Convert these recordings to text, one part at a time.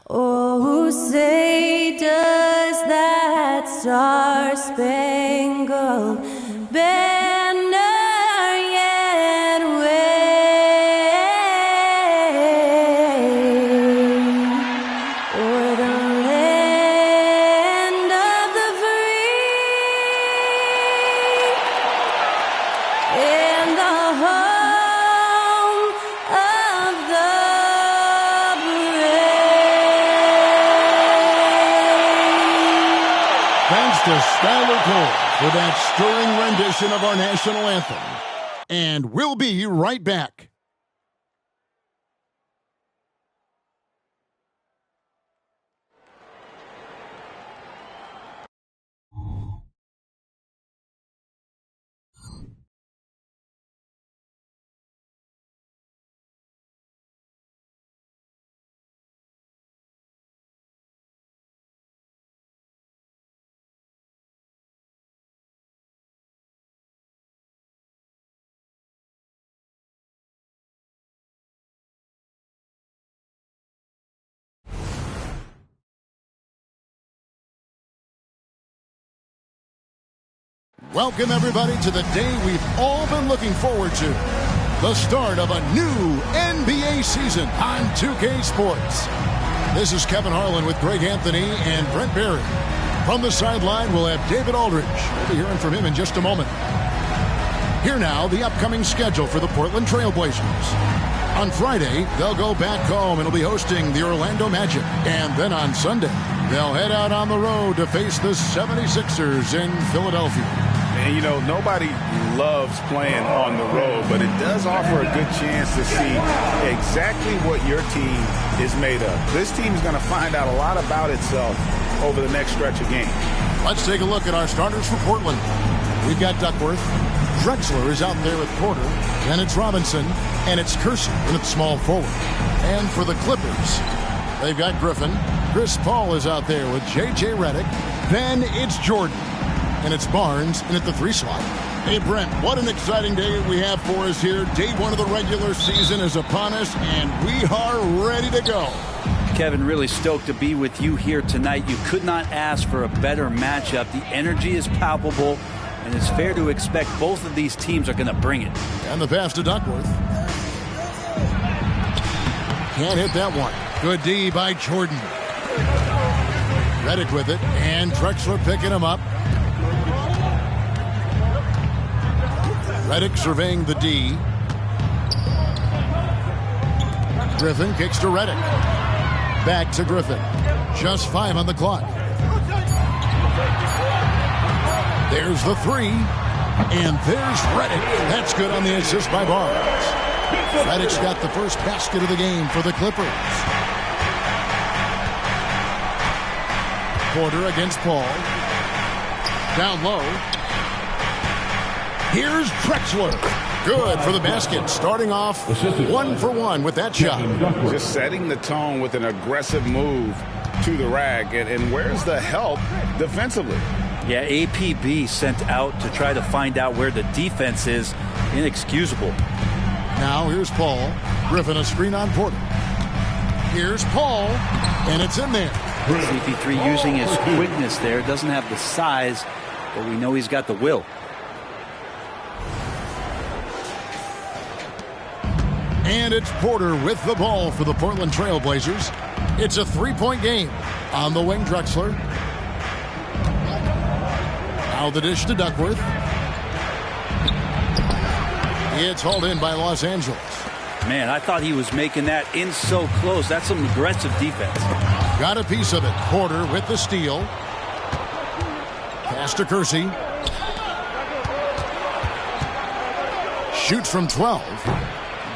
Oh, say does that star-spangled banner yet wave o'er the land of the free and the home of the Thanks to Skylar Cole for that stirring rendition of our national anthem. And we'll be right back. Welcome, everybody, to the day we've all been looking forward to. The start of a new NBA season on 2K Sports. This is Kevin Harlan with Greg Anthony and Brent Barry. From the sideline, we'll have David Aldridge. We'll be hearing from him in just a moment. Here now, the upcoming schedule for the Portland Trail Blazers. On Friday, they'll go back home and will be hosting the Orlando Magic. And then on Sunday, they'll head out on the road to face the 76ers in Philadelphia. And, you know, nobody loves playing on the road, but it does offer a good chance to see exactly what your team is made of. This team is going to find out a lot about itself over the next stretch of games. Let's take a look at our starters for Portland. We've got Duckworth. Drexler is out there with Porter. Then it's Robinson. And it's Kersey in at small forward. And for the Clippers, they've got Griffin. Chris Paul is out there with J.J. Redick. Then it's Jordan. And it's Barnes in at the 3 slot. Hey, Brent, what an exciting day we have for us here. Day 1 of the regular season is upon us, and we are ready to go. Kevin, really stoked to be with you here tonight. You could not ask for a better matchup. The energy is palpable, and it's fair to expect both of these teams are going to bring it. And the pass to Duckworth. Can't hit that one. Good D by Jordan. Redick with it, and Drexler picking him up. Redick surveying the D. Griffin kicks to Redick. Back to Griffin. Just 5 on the clock. There's the 3. And there's Redick. That's good on the assist by Barnes. Redick's got the first basket of the game for the Clippers. Porter against Paul. Down low. Here's Drexler. Good for the basket. Starting off 1 for 1 with that shot. Just setting the tone with an aggressive move to the rack. And where's the help defensively? Yeah, APB sent out to try to find out where the defense is. Inexcusable. Now here's Paul. Griffin a screen on Porter. Here's Paul. And it's in there. CP3 using his quickness there. Doesn't have the size, but we know he's got the will. And it's Porter with the ball for the Portland Trail Blazers. It's a 3-point game. On the wing, Drexler. Now the dish to Duckworth. It's hauled in by Los Angeles. Man, I thought he was making that in so close. That's some aggressive defense. Got a piece of it. Porter with the steal. Pass to Kersey. Shoots from 12.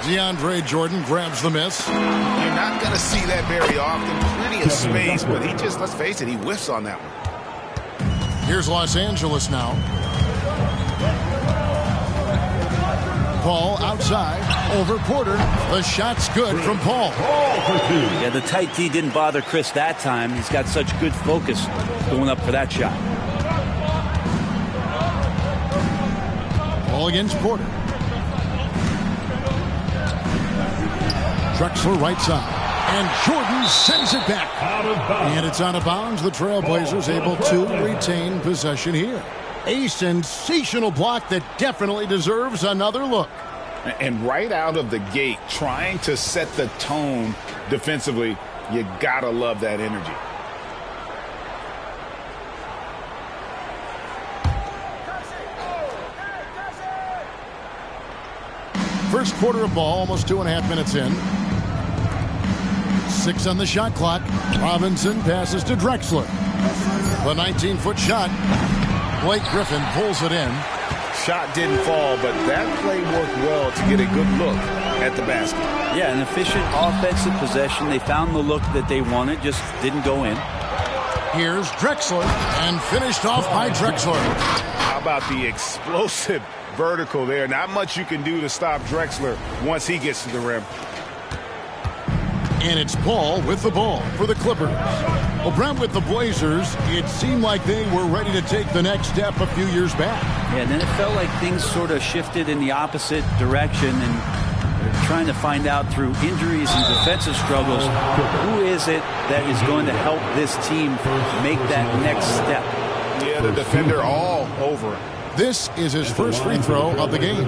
DeAndre Jordan grabs the miss. You're not going to see that very often. Plenty of space, but he just, let's face it, he whiffs on that one. Here's Los Angeles now. Paul outside over Porter. The shot's good from Paul. Yeah, the tight D didn't bother Chris that time. He's got such good focus going up for that shot. Paul against Porter. Drexler right side. And Jordan sends it back. And it's out of bounds. The Trailblazers able to retain possession here. A sensational block that definitely deserves another look. And right out of the gate, trying to set the tone defensively, you gotta love that energy. First quarter of ball, almost 2.5 minutes in. 6 on the shot clock. Robinson passes to Drexler. The 19-foot shot. Blake Griffin pulls it in. Shot didn't fall, but that play worked well to get a good look at the basket. Yeah, an efficient offensive possession. They found the look that they wanted, just didn't go in. Here's Drexler, and finished off by Drexler. How about the explosive vertical there? Not much you can do to stop Drexler once he gets to the rim. And it's Paul with the ball for the Clippers. Well, Brent, with the Blazers, it seemed like they were ready to take the next step a few years back. Yeah, and then it felt like things sort of shifted in the opposite direction, and they're trying to find out through injuries and defensive struggles, who is it that is going to help this team make that next step? Yeah, the defender all over him. This is his first free throw of the game.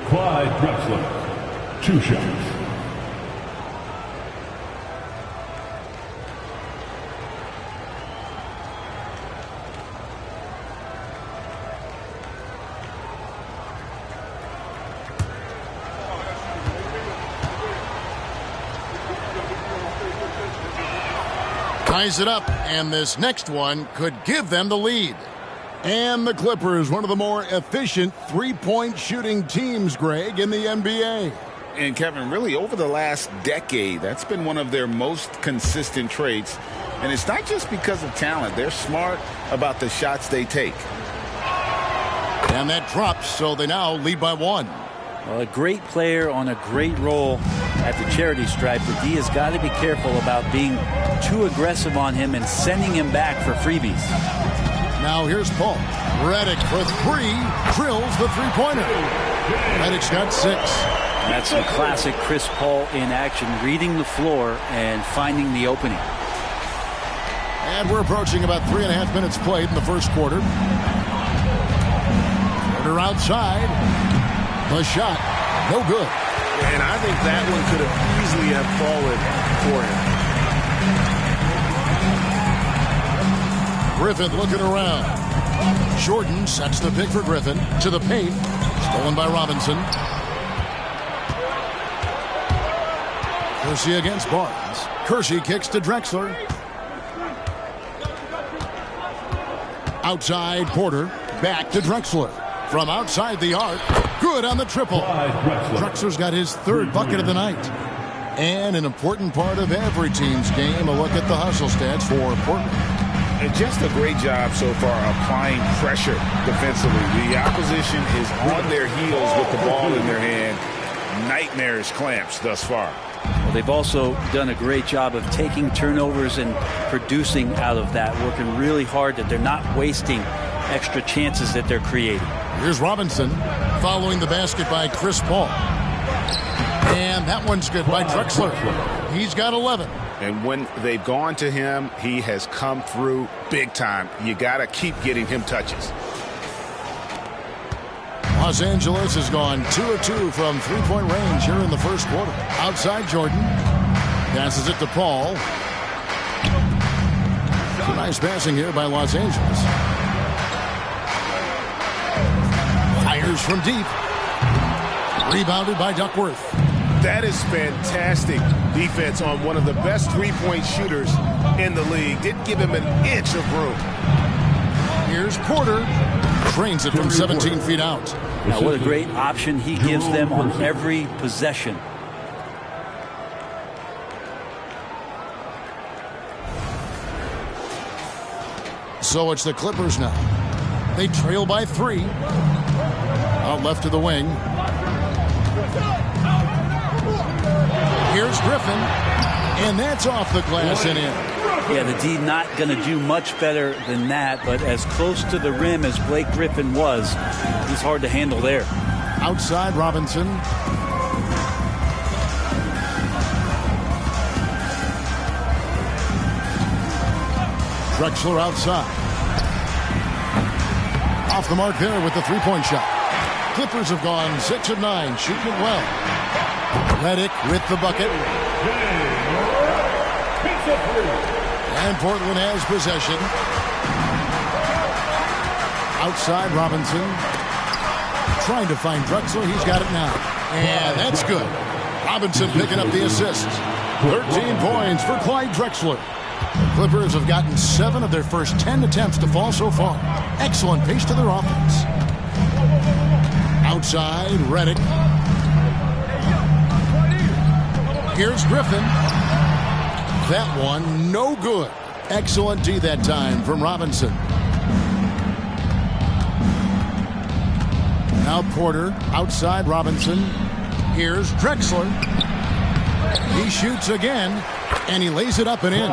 Clyde Drexler, 2 shots. Ties it up, and this next one could give them the lead. And the Clippers, one of the more efficient three-point shooting teams, Greg, in the NBA. And Kevin, really over the last decade, that's been one of their most consistent traits. And it's not just because of talent. They're smart about the shots they take. And that drops, so they now lead by 1. Well, a great player on a great role at the charity stripe. The D has got to be careful about being too aggressive on him and sending him back for freebies. Now here's Paul. Redick for 3. Drills the three-pointer. Redick's got 6. That's some classic Chris Paul in action, reading the floor and finding the opening. And we're approaching about 3.5 minutes played in the first quarter. Porter outside. The shot, no good. And I think that one could have easily have fallen for him. Griffin looking around. Jordan sets the pick for Griffin to the paint. Stolen by Robinson. Kersey against Barnes. Kersey kicks to Drexler. Outside Porter. Back to Drexler. From outside the arc. Good on the triple. Drexler's got his 3rd bucket of the night. And an important part of every team's game, a look at the hustle stats for Portland. And just a great job so far applying pressure defensively. The opposition is on their heels with the ball in their hand. Nightmarish clamps thus far. Well, they've also done a great job of taking turnovers and producing out of that, working really hard that they're not wasting extra chances that they're creating. Here's Robinson following the basket by Chris Paul. And that one's good by Drexler. He's got 11. And when they've gone to him, he has come through big time. You got to keep getting him touches. Los Angeles has gone 2 of 2 from three-point range here in the first quarter. Outside Jordan. Passes it to Paul. Some nice passing here by Los Angeles. Fires from deep. Rebounded by Duckworth. That is fantastic defense on one of the best three-point shooters in the league. Didn't give him an inch of room. Here's Porter. Drains it from 17 feet out. Now, what a great option he gives them on every possession. So it's the Clippers now. They trail by 3. Out left to the wing. Here's Griffin. And that's off the glass and in. Yeah, the D not going to do much better than that, but as close to the rim as Blake Griffin was, he's hard to handle there. Outside Robinson. Drexler outside. Off the mark there with the three-point shot. Clippers have gone 6 of 9, shooting it well. Redick with the bucket. And Portland has possession. Outside Robinson. Trying to find Drexler. He's got it now. And that's good. Robinson picking up the assist. 13 points for Clyde Drexler. The Clippers have gotten 7 of their first 10 attempts to fall so far. Excellent pace to their offense. Outside, Redick. Here's Griffin. That one, no good. Excellent D that time from Robinson. Now Porter, outside Robinson. Here's Drexler. He shoots again, and he lays it up and in.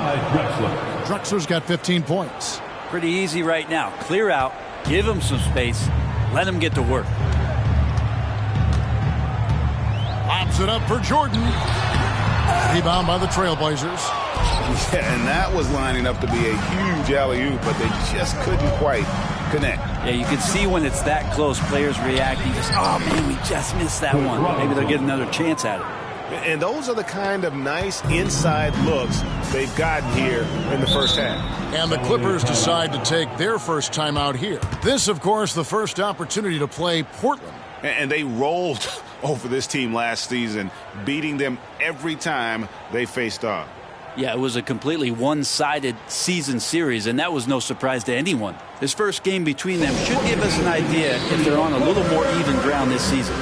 Drexler's got 15 points. Pretty easy right now. Clear out, give him some space, let him get to work. Lobs it up for Jordan. Rebound by the Trailblazers. Yeah, and that was lining up to be a huge alley-oop, but they just couldn't quite connect. Yeah, you can see when it's that close, players reacting. Just, oh, man, we just missed that one. Maybe they'll get another chance at it. And those are the kind of nice inside looks they've gotten here in the first half. And the Clippers decide to take their first time out here. This, of course, the first opportunity to play Portland. And they rolled over this team last season, beating them every time they faced off. Yeah, it was a completely one-sided season series, and that was no surprise to anyone. This first game between them should give us an idea if they're on a little more even ground this season.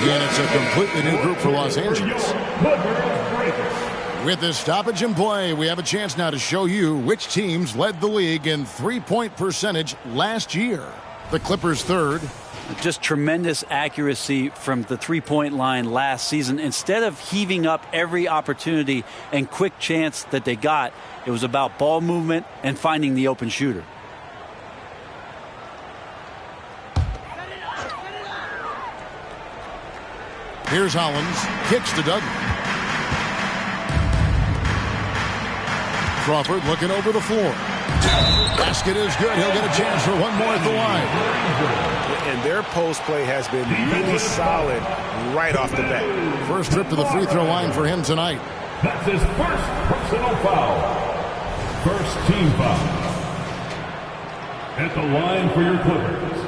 And it's a completely new group for Los Angeles. With this stoppage in play, we have a chance now to show you which teams led the league in three-point percentage last year. The Clippers third. Just tremendous accuracy from the three-point line last season. Instead of heaving up every opportunity and quick chance that they got, it was about ball movement and finding the open shooter. Here's Hollins. Kicks to Douglas. Crawford looking over the floor. Basket is good. He'll get a chance for one more at the line. And their post play has been really solid right off the bat. First trip to the free throw line for him tonight. That's his first personal foul. First team foul. At the line for your Clippers,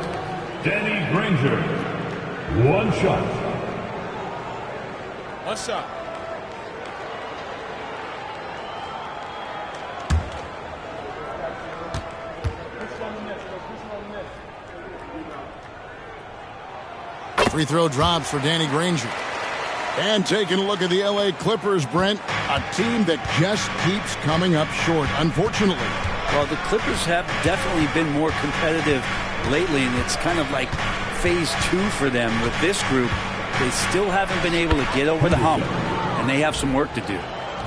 Danny Granger. One shot. What's up? Free throw drops for Danny Granger. And taking a look at the LA Clippers, Brent, a team that just keeps coming up short, unfortunately. Well, the Clippers have definitely been more competitive lately, and it's kind of like phase 2 for them with this group. They still haven't been able to get over the hump, and they have some work to do.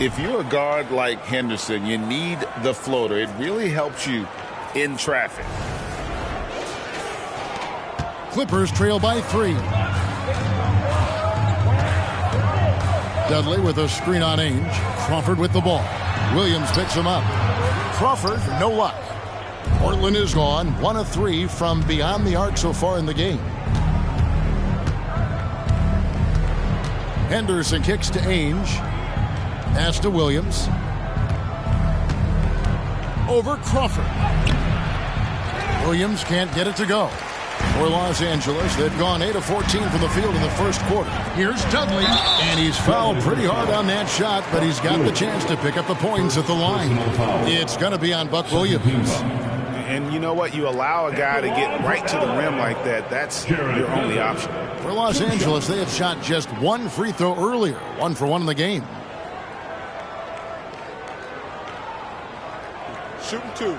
If you're a guard like Henderson, you need the floater. It really helps you in traffic. Clippers trail by 3. Dudley with a screen on Ainge. Crawford with the ball. Williams picks him up. Crawford, no luck. Portland is gone 1 of 3 from beyond the arc so far in the game. Henderson kicks to Ainge. Pass to Williams. Over Crawford. Williams can't get it to go. For Los Angeles, they've gone 8 of 14 from the field in the first quarter. Here's Dudley, and he's fouled pretty hard on that shot, but he's got the chance to pick up the points at the line. It's going to be on Buck Williams. And you know what? You allow a guy to get right to the rim like that. That's your only option. For Los Angeles, they have shot just 1 free throw earlier. 1 for 1 in the game. Shooting 2.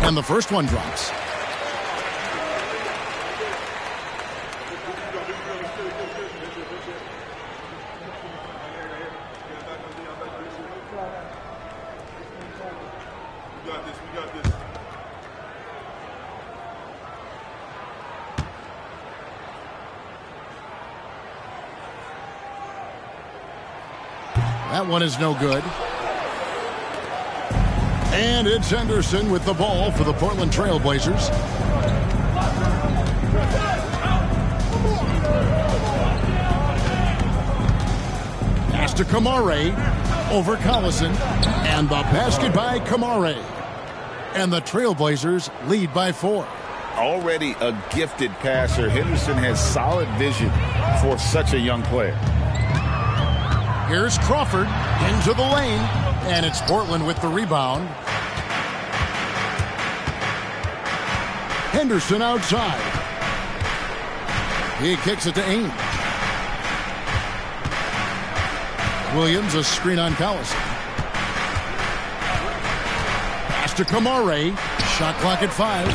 And the first one drops. We got this. That one is no good. And it's Henderson with the ball for the Portland Trail Blazers. Pass to Kamare over Collison. And the basket by Kamare. And the Trailblazers lead by 4. Already a gifted passer, Henderson has solid vision for such a young player. Here's Crawford into the lane. And it's Portland with the rebound. Henderson outside. He kicks it to Ainge. Williams, a screen on Collison. Pass to Kamare. Shot clock at 5.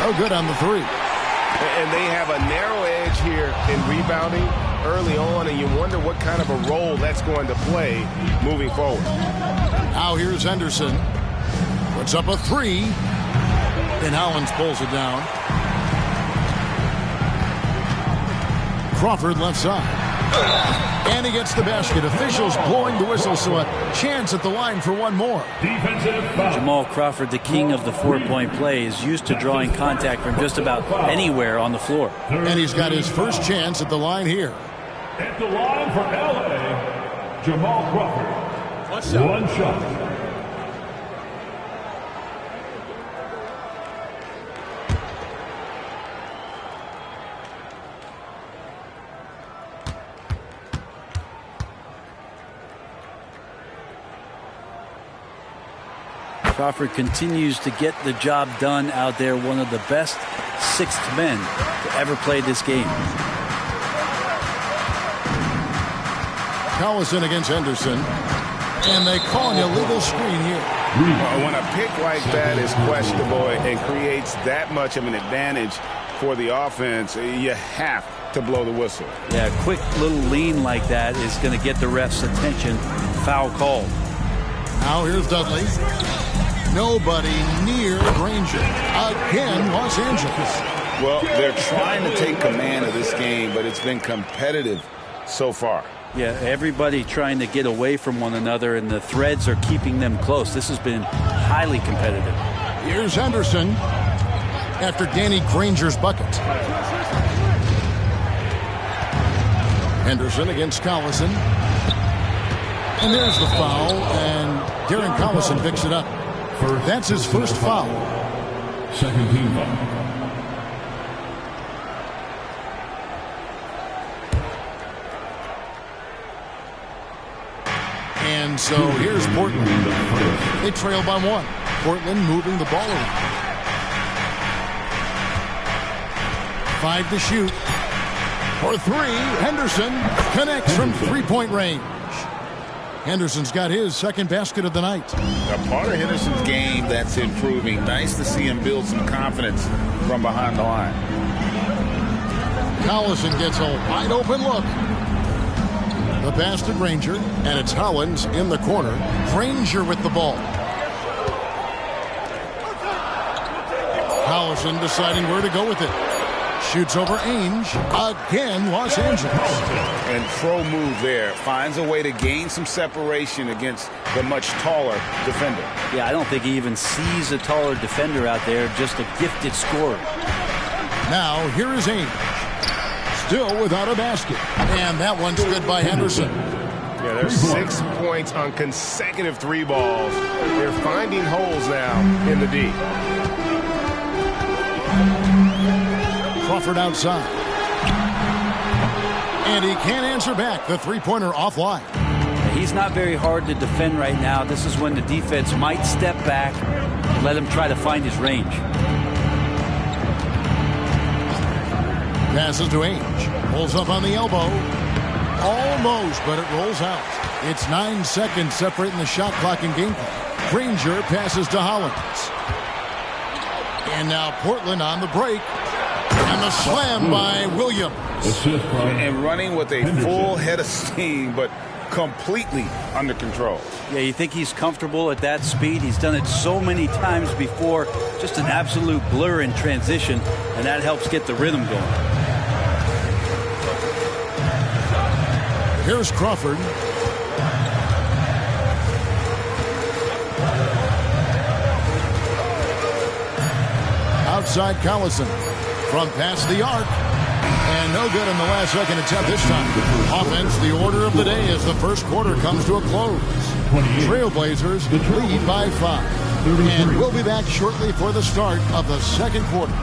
Oh, good on the 3. And they have a narrow edge here in rebounding early on, and you wonder what kind of a role that's going to play moving forward. Now here's Henderson. Puts up a 3. And Hollins pulls it down. Crawford left side. And he gets the basket. Officials blowing the whistle, so a chance at the line for one more. Defensive foul. Jamal Crawford, the king of the 4-point play, is used to drawing contact from just about anywhere on the floor. And he's got his first chance at the line here. At the line for LA, Jamal Crawford. One shot. Crawford continues to get the job done out there. One of the best sixth men to ever play this game. Collison against Henderson. And they call an illegal screen here. When a pick like that is questionable and creates that much of an advantage for the offense, you have to blow the whistle. Yeah, a quick little lean like that is going to get the ref's attention. Foul called. Now here's Dudley. Nobody near Granger. Again, Los Angeles. Well, they're trying to take command of this game, but it's been competitive so far. Yeah, everybody trying to get away from one another, and the threads are keeping them close. This has been highly competitive. Here's Henderson after Danny Granger's bucket. Henderson against Collison. And there's the foul, and Darren Collison picks it up. That's his first foul. Second team foul. And so here's Portland. They trail by 1. Portland moving the ball around. 5 to shoot. For 3, Henderson connects from 3-point range. Henderson's got his second basket of the night. A part of Henderson's game that's improving. Nice to see him build some confidence from behind the line. Collison gets a wide open look. The pass to Granger, and it's Hollins in the corner. Granger with the ball. Carlson deciding where to go with it. Shoots over Ainge. Again, Los Angeles. And pro move there. Finds a way to gain some separation against the much taller defender. Yeah, I don't think he even sees a taller defender out there, just a gifted scorer. Now, here is Ainge. Still without a basket. And that one's good by Henderson. Yeah, there's 6 points on consecutive 3 balls. They're finding holes now in the D. Crawford outside. And he can't answer back. The three-pointer offline. He's not very hard to defend right now. This is when the defense might step back and let him try to find his range. Passes to Ainge. Pulls up on the elbow. Almost, but it rolls out. It's 9 seconds separating the shot clock and game clock. Granger passes to Hollins. And now Portland on the break. And the slam by Williams. And running with a full head of steam, but completely under control. Yeah, you think he's comfortable at that speed. He's done it so many times before. Just an absolute blur in transition, and that helps get the rhythm going. Here's Crawford. Outside Collison. From past the arc. And no good in the last second attempt this time. Offense, the order of the day as the first quarter comes to a close. Trailblazers lead by 5. And we'll be back shortly for the start of the second quarter.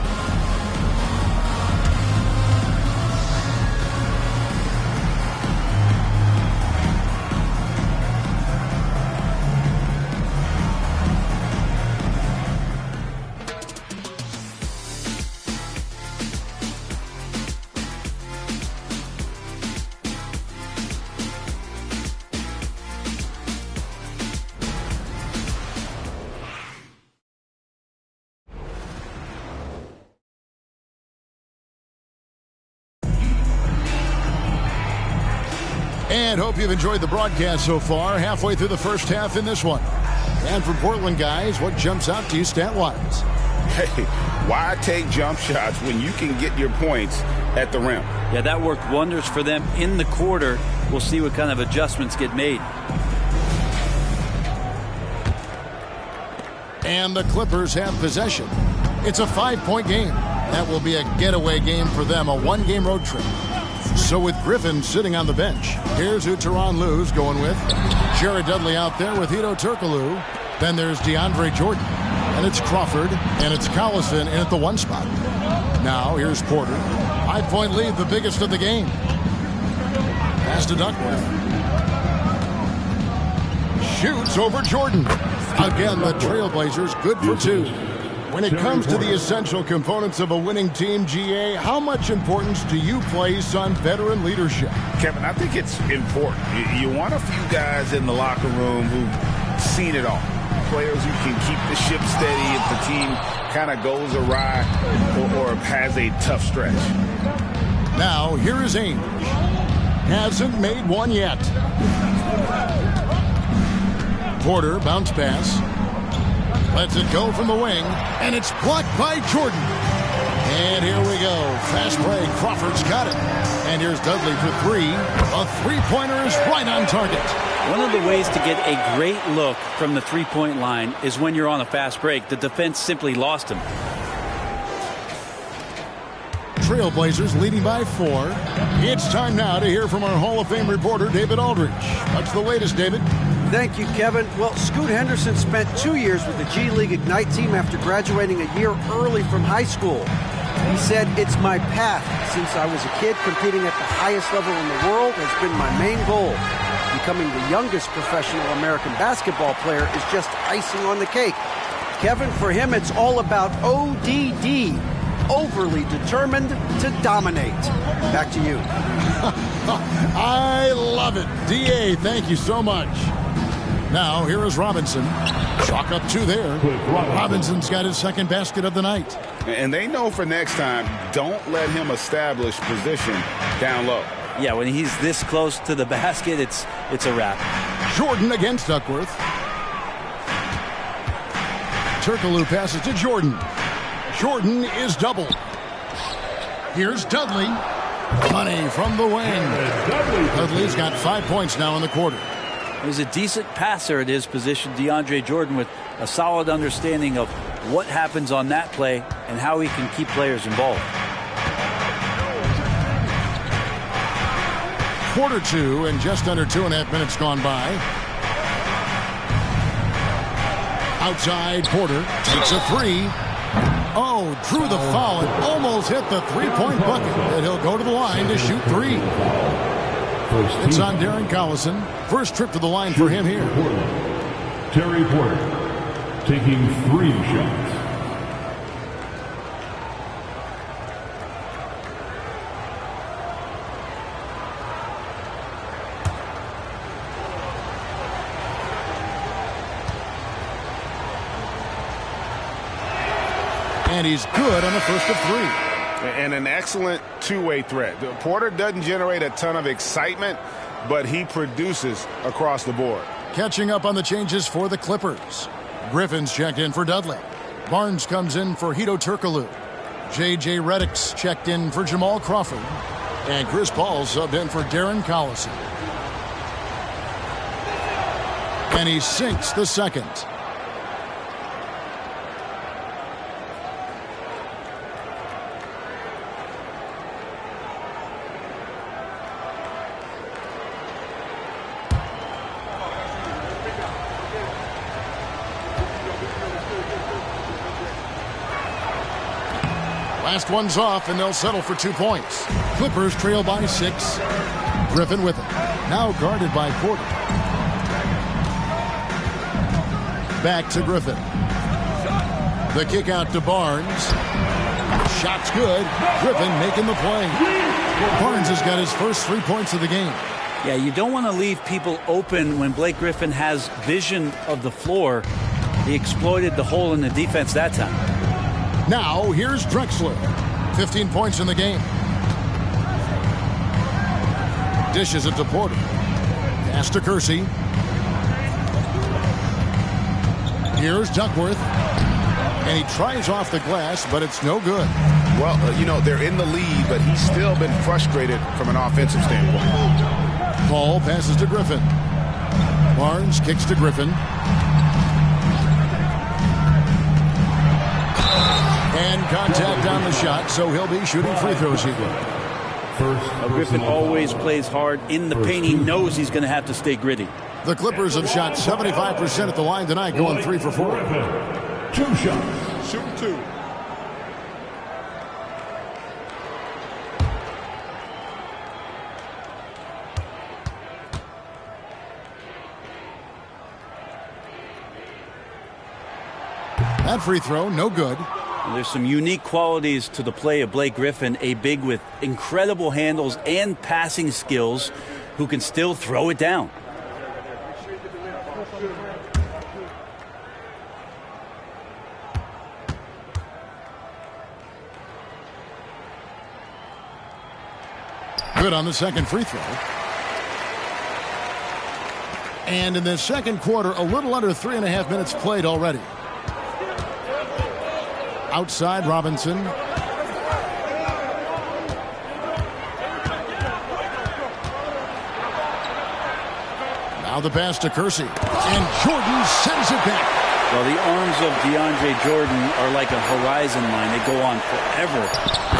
And hope you've enjoyed the broadcast so far. Halfway through the first half in this one. And for Portland guys, what jumps out to you stat-wise? Hey, why take jump shots when you can get your points at the rim? Yeah, that worked wonders for them in the quarter. We'll see what kind of adjustments get made. And the Clippers have possession. It's a 5-point game. That will be a getaway game for them, a 1-game road trip. So with Griffin sitting on the bench, here's who Tyronn Lue's going with. Jared Dudley out there with Hedo Turkoglu. Then there's DeAndre Jordan. And it's Crawford. And it's Collison in at the 1 spot. Now here's Porter. 5-point lead, the biggest of the game. Pass to Duckworth. Shoots over Jordan. Again, the Trailblazers good for 2. When it comes to the essential components of a winning team, GA, how much importance do you place on veteran leadership? Kevin, I think it's important. You want a few guys in the locker room who've seen it all. Players who can keep the ship steady if the team kind of goes awry or has a tough stretch. Now, here is Ainge. Hasn't made one yet. Porter, bounce pass. Lets it go from the wing, and it's blocked by Jordan. And here we go. Fast break. Crawford's got it. And here's Dudley for 3. A three-pointer is right on target. One of the ways to get a great look from the three-point line is when you're on a fast break. The defense simply lost him. Trailblazers leading by 4. It's time now to hear from our Hall of Fame reporter, David Aldridge. What's the latest, David? Thank you, Kevin. Well, Scoot Henderson spent 2 years with the G League Ignite team after graduating a year early from high school. He said, "It's my path. Since I was a kid, competing at the highest level in the world has been my main goal. Becoming the youngest professional American basketball player is just icing on the cake." Kevin, for him, it's all about ODD. Overly determined to dominate. Back to you. I love it. DA, thank you so much. Now, here is Robinson. Chalk up 2 there. Robinson's got his second basket of the night. And they know for next time, don't let him establish position down low. Yeah, when he's this close to the basket, it's a wrap. Jordan against Duckworth. Turkoglu passes to Jordan. Jordan is doubled. Here's Dudley. Money from the wing. Dudley's got 5 points now in the quarter. He's a decent passer at his position, DeAndre Jordan, with a solid understanding of what happens on that play and how he can keep players involved. Quarter 2 and just under 2.5 minutes gone by. Outside, Porter takes a three. Oh, drew the foul and almost hit the three-point bucket. And he'll go to the line to shoot three. It's on Darren Collison. First trip to the line for him here. Terry Porter taking 3 shots. And he's good on the first of 3. And an excellent two-way threat. Porter doesn't generate a ton of excitement, but he produces across the board. Catching up on the changes for the Clippers. Griffin's checked in for Dudley. Barnes comes in for Hedo Turkoglu. J.J. Redick's checked in for Jamal Crawford. And Chris Paul subbed in for Darren Collison. And he sinks the second. Last one's off, and they'll settle for 2 points. Clippers trail by 6. Griffin with it. Now guarded by Porter. Back to Griffin. The kick out to Barnes. Shot's good. Griffin making the play. Barnes has got his first 3 points of the game. Yeah, you don't want to leave people open when Blake Griffin has vision of the floor. He exploited the hole in the defense that time. Now, here's Drexler. 15 points in the game. Dishes it to Porter. Pass to Kersey. Here's Duckworth. And he tries off the glass, but it's no good. Well, they're in the lead, but he's still been frustrated from an offensive standpoint. Paul passes to Griffin. Barnes kicks to Griffin. And contact on the shot, so he'll be shooting free throws here. Griffin always plays hard in the paint. He knows he's going to have to stay gritty. The Clippers have shot 75% at the line tonight, going 3 for 4. 2 shots. Shoot 2. That free throw, no good. There's some unique qualities to the play of Blake Griffin, a big with incredible handles and passing skills who can still throw it down. Good on the second free throw. And in the second quarter, a little under 3.5 minutes played already. Outside, Robinson. Now the pass to Kersey. And Jordan sends it back. Well, the arms of DeAndre Jordan are like a horizon line. They go on forever,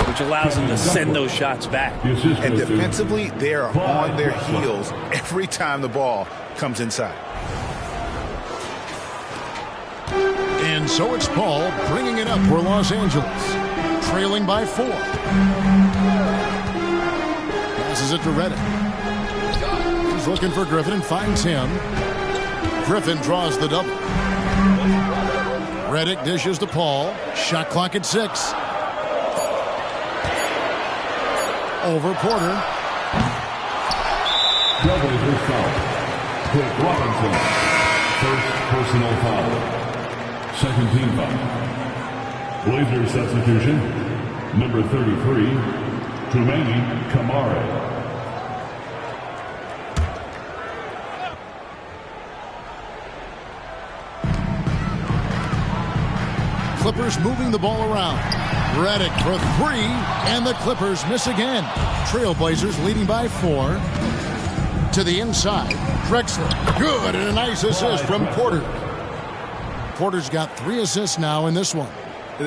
which allows them to send those shots back. And defensively, they are on their heels every time the ball comes inside. And so it's Paul bringing it up for Los Angeles, trailing by 4. Passes it to Redick. He's looking for Griffin and finds him. Griffin draws the double. Redick dishes to Paul. Shot clock at 6. Over Porter. Double first foul. Quick Robinson. First personal foul. Second team foul. Blazers substitution. Number 33. Toumani Camara. Clippers moving the ball around. Redick for three, and the Clippers miss again. Trailblazers leading by 4. To the inside. Drexler. Good, and a nice assist from Porter. Porter's got 3 assists now in this one.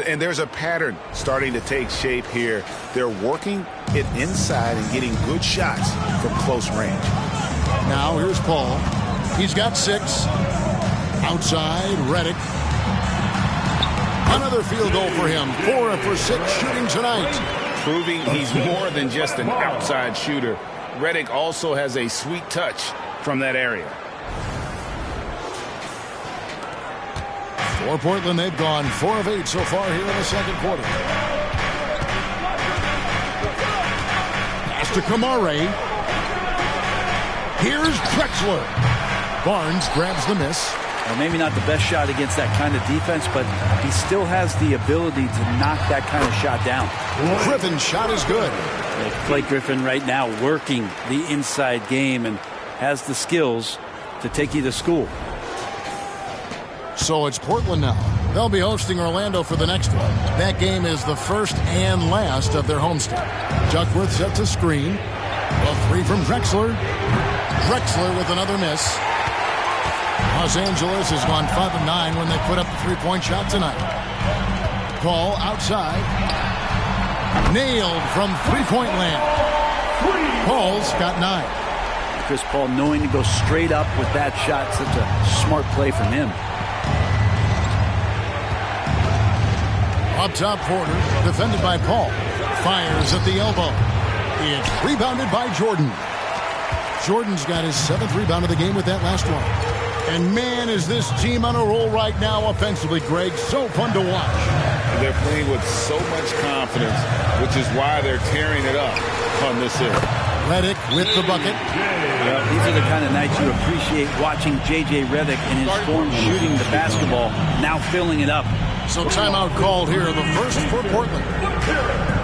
And there's a pattern starting to take shape here. They're working it inside and getting good shots from close range. Now here's Paul. He's got 6. Outside, Redick. Another field goal for him. 4 for 6 shooting tonight. Proving he's more than just an outside shooter. Redick also has a sweet touch from that area. For Portland, they've gone 4 of 8 so far here in the second quarter. Pass to Kamare. Here's Drexler. Barnes grabs the miss. Well, maybe not the best shot against that kind of defense, but he still has the ability to knock that kind of shot down. Griffin's shot is good. Blake Griffin right now working the inside game and has the skills to take you to school. So it's Portland now. They'll be hosting Orlando for the next one. That game is the first and last of their homestand. Duckworth sets a screen. A 3 from Drexler. Drexler with another miss. Los Angeles has gone 5 of 9 when they put up a 3-point shot tonight. Paul outside. Nailed from 3-point land. Paul's got 9. Chris Paul knowing to go straight up with that shot. Such a smart play from him. Up top, Porter, defended by Paul. Fires at the elbow. It's rebounded by Jordan. Jordan's got his 7th rebound of the game with that last one. And man, is this team on a roll right now offensively, Greg. So fun to watch. They're playing with so much confidence, which is why they're tearing it up on this end. Redick with the bucket. Well, these are the kind of nights you appreciate watching J.J. Redick in his form shooting the basketball, now filling it up. So timeout called here, the first for Portland. Here.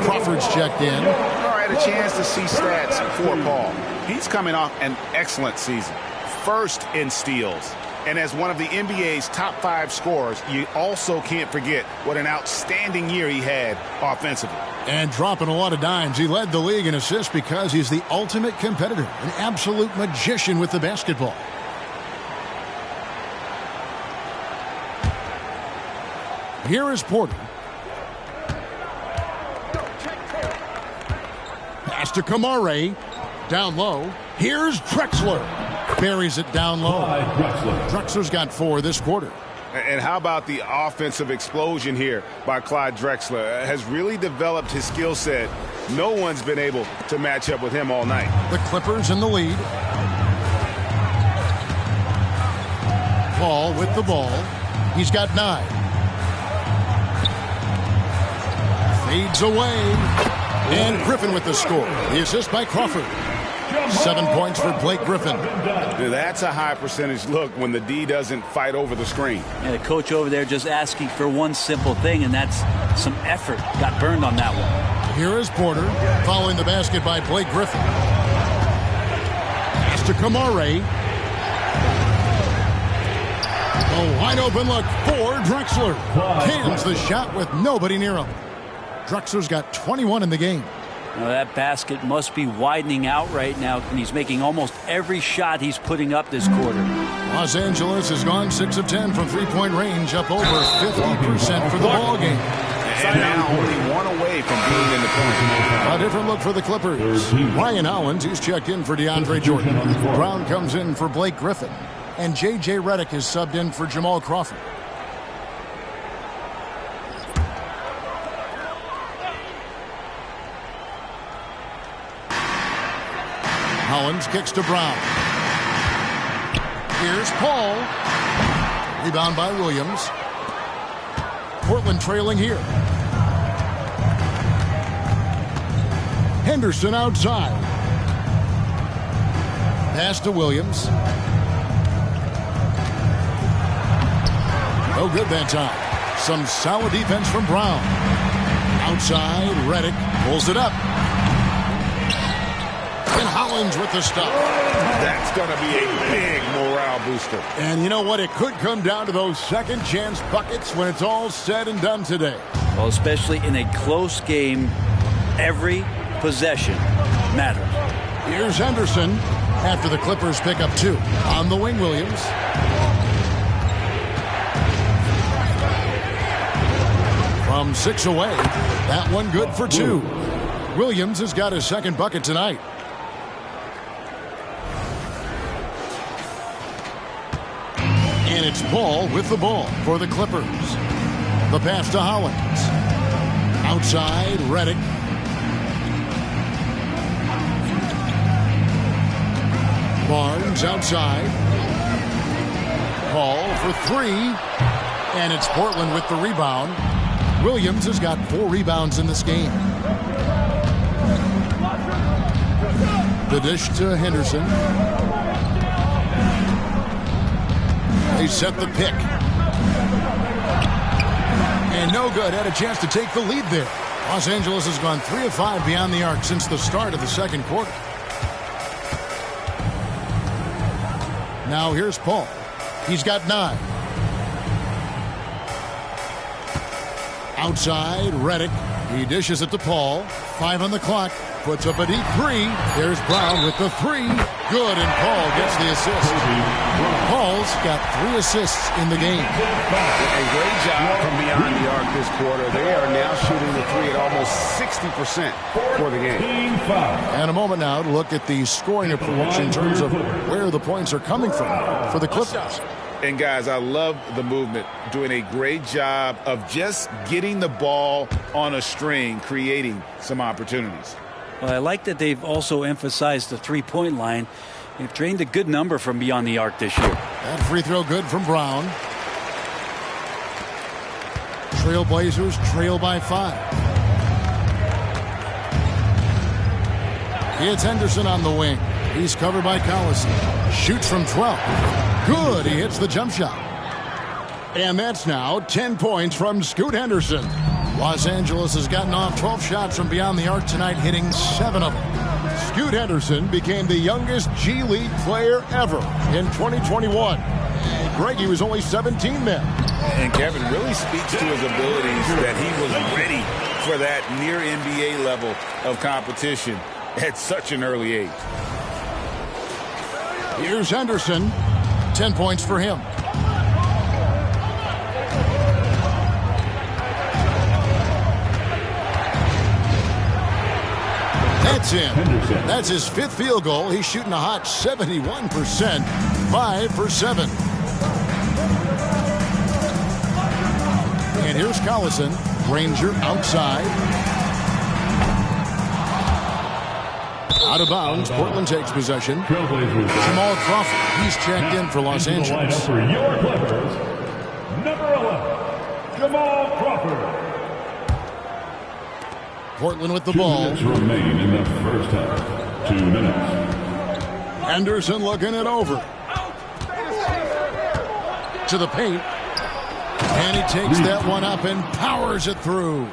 Crawford's checked in. All right, a chance to see stats for Paul. He's coming off an excellent season. First in steals. And as one of the NBA's top 5 scorers, you also can't forget what an outstanding year he had offensively. And dropping a lot of dimes. He led the league in assists because he's the ultimate competitor. An absolute magician with the basketball. Here is Porter. Pass to Kamare. Down low. Here's Drexler. Buries it down low. Drexler's got 4 this quarter. And how about the offensive explosion here by Clyde Drexler? Has really developed his skill set. No one's been able to match up with him all night. The Clippers in the lead. Paul with the ball. He's got 9. Fades away. And Griffin with the score. The assist by Crawford. 7 points for Blake Griffin. That's a high percentage look when the D doesn't fight over the screen. And the coach over there just asking for one simple thing, and that's some effort. Got burned on that one. Here is Porter, following the basket by Blake Griffin. Pass to Kamare. A wide open look for Drexler. Cans the shot with nobody near him. Drexler's got 21 in the game. Now that basket must be widening out right now, and he's making almost every shot he's putting up this quarter. Los Angeles has gone 6 of 10 from three-point range, up over 50% for the ball game. And now only one away from being in the point. A different look for the Clippers. Ryan Hollins, he's checked in for DeAndre Jordan. Brown comes in for Blake Griffin. And J.J. Redick is subbed in for Jamal Crawford. Hollins kicks to Brown. Here's Paul. Rebound by Williams. Portland trailing here. Henderson outside. Pass to Williams. No good that time. Some solid defense from Brown. Outside, Redick pulls it up. And Hollins with the stop. That's going to be a big morale booster. And you know what? It could come down to those second chance buckets when it's all said and done today. Well, especially in a close game, every possession matters. Here's Henderson after the Clippers pick up 2. On the wing, Williams. From 6 away, that one good for 2. Williams has got his second bucket tonight. And it's Paul with the ball for the Clippers. The pass to Hollins. Outside, Redick. Barnes outside. Paul for 3. And it's Portland with the rebound. Williams has got 4 rebounds in this game. The dish to Henderson. They set the pick. And no good. Had a chance to take the lead there. Los Angeles has gone 3 of 5 beyond the arc since the start of the second quarter. Now here's Paul. He's got 9. Outside, Redick. He dishes it to Paul. 5 on the clock. Puts up a deep 3. There's Brown with the 3. Good, and Paul gets the assist. Paul's got 3 assists in the game. A great job from beyond the arc this quarter. They are now shooting the 3 at almost 60% for the game. And a moment now to look at the scoring approach in terms of where the points are coming from for the Clippers. And guys, I love the movement, doing a great job of just getting the ball on a string, creating some opportunities. Well, I like that they've also emphasized the three-point line. They've drained a good number from beyond the arc this year. That free throw good from Brown. Trailblazers trail by 5. It's Henderson on the wing. He's covered by Collison. Shoots from 12. Good. He hits the jump shot. And that's now 10 points from Scoot Henderson. Los Angeles has gotten off 12 shots from beyond the arc tonight, hitting 7 of them. Scoot Henderson became the youngest G League player ever in 2021. Greg, he was only 17 then. And Kevin really speaks to his abilities that he was ready for that near NBA level of competition at such an early age. Here's Henderson. 10 points for him. That's in. That's his 5th field goal. He's shooting a hot 71%. 5 for 7. And here's Collison. Ranger outside. Out of bounds. Portland takes possession. Jamal Crawford. He's checked in for Los Angeles. For your Clippers, number 11, Jamal Crawford. Portland with the 2 ball. minutes remain in the first half. 2 minutes. Henderson looking it over. To the paint. And he takes that one up and powers it through.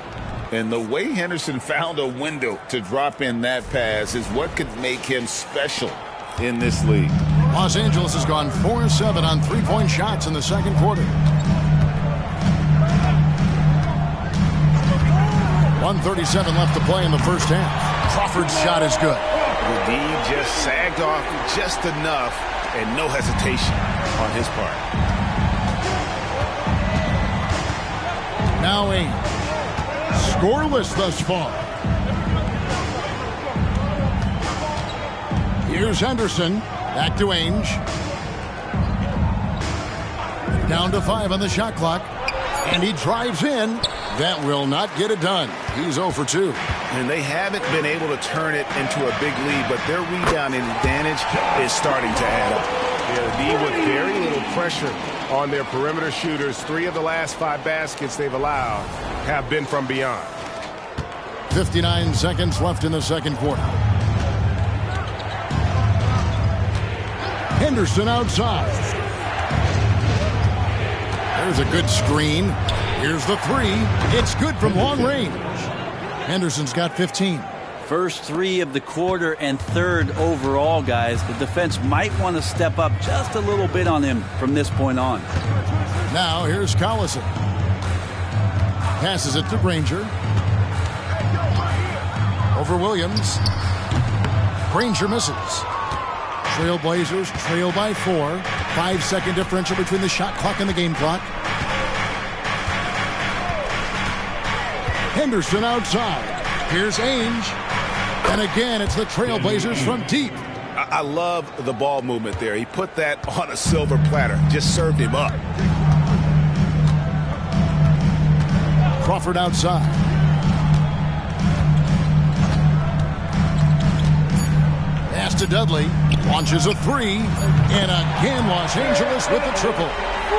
And the way Henderson found a window to drop in that pass is what could make him special in this league. Los Angeles has gone 4-7 on three-point shots in the second quarter. 1:37 left to play in the first half. Crawford's shot is good. The D just sagged off just enough and no hesitation on his part. Now Ainge. Scoreless thus far. Here's Henderson. Back to Ainge. Down to 5 on the shot clock. And he drives in. That will not get it done. He's 0 for 2. And they haven't been able to turn it into a big lead, but their rebounding advantage is starting to add up. Yeah, the D with very little pressure on their perimeter shooters. 3 of the last 5 baskets they've allowed have been from beyond. 59 seconds left in the second quarter. Henderson outside. There's a good screen. Here's the 3. It's good from long range. Henderson's got 15. First 3 of the quarter and 3rd overall, guys. The defense might want to step up just a little bit on him from this point on. Now here's Collison. Passes it to Granger. Over Williams. Granger misses. Trailblazers trail by 4. 5-second differential between the shot clock and the game clock. Henderson outside. Here's Ainge. And again, it's the Trailblazers from deep. I love the ball movement there. He put that on a silver platter. Just served him up. Crawford outside. Pass to Dudley. Launches a 3. And again, Los Angeles with the triple.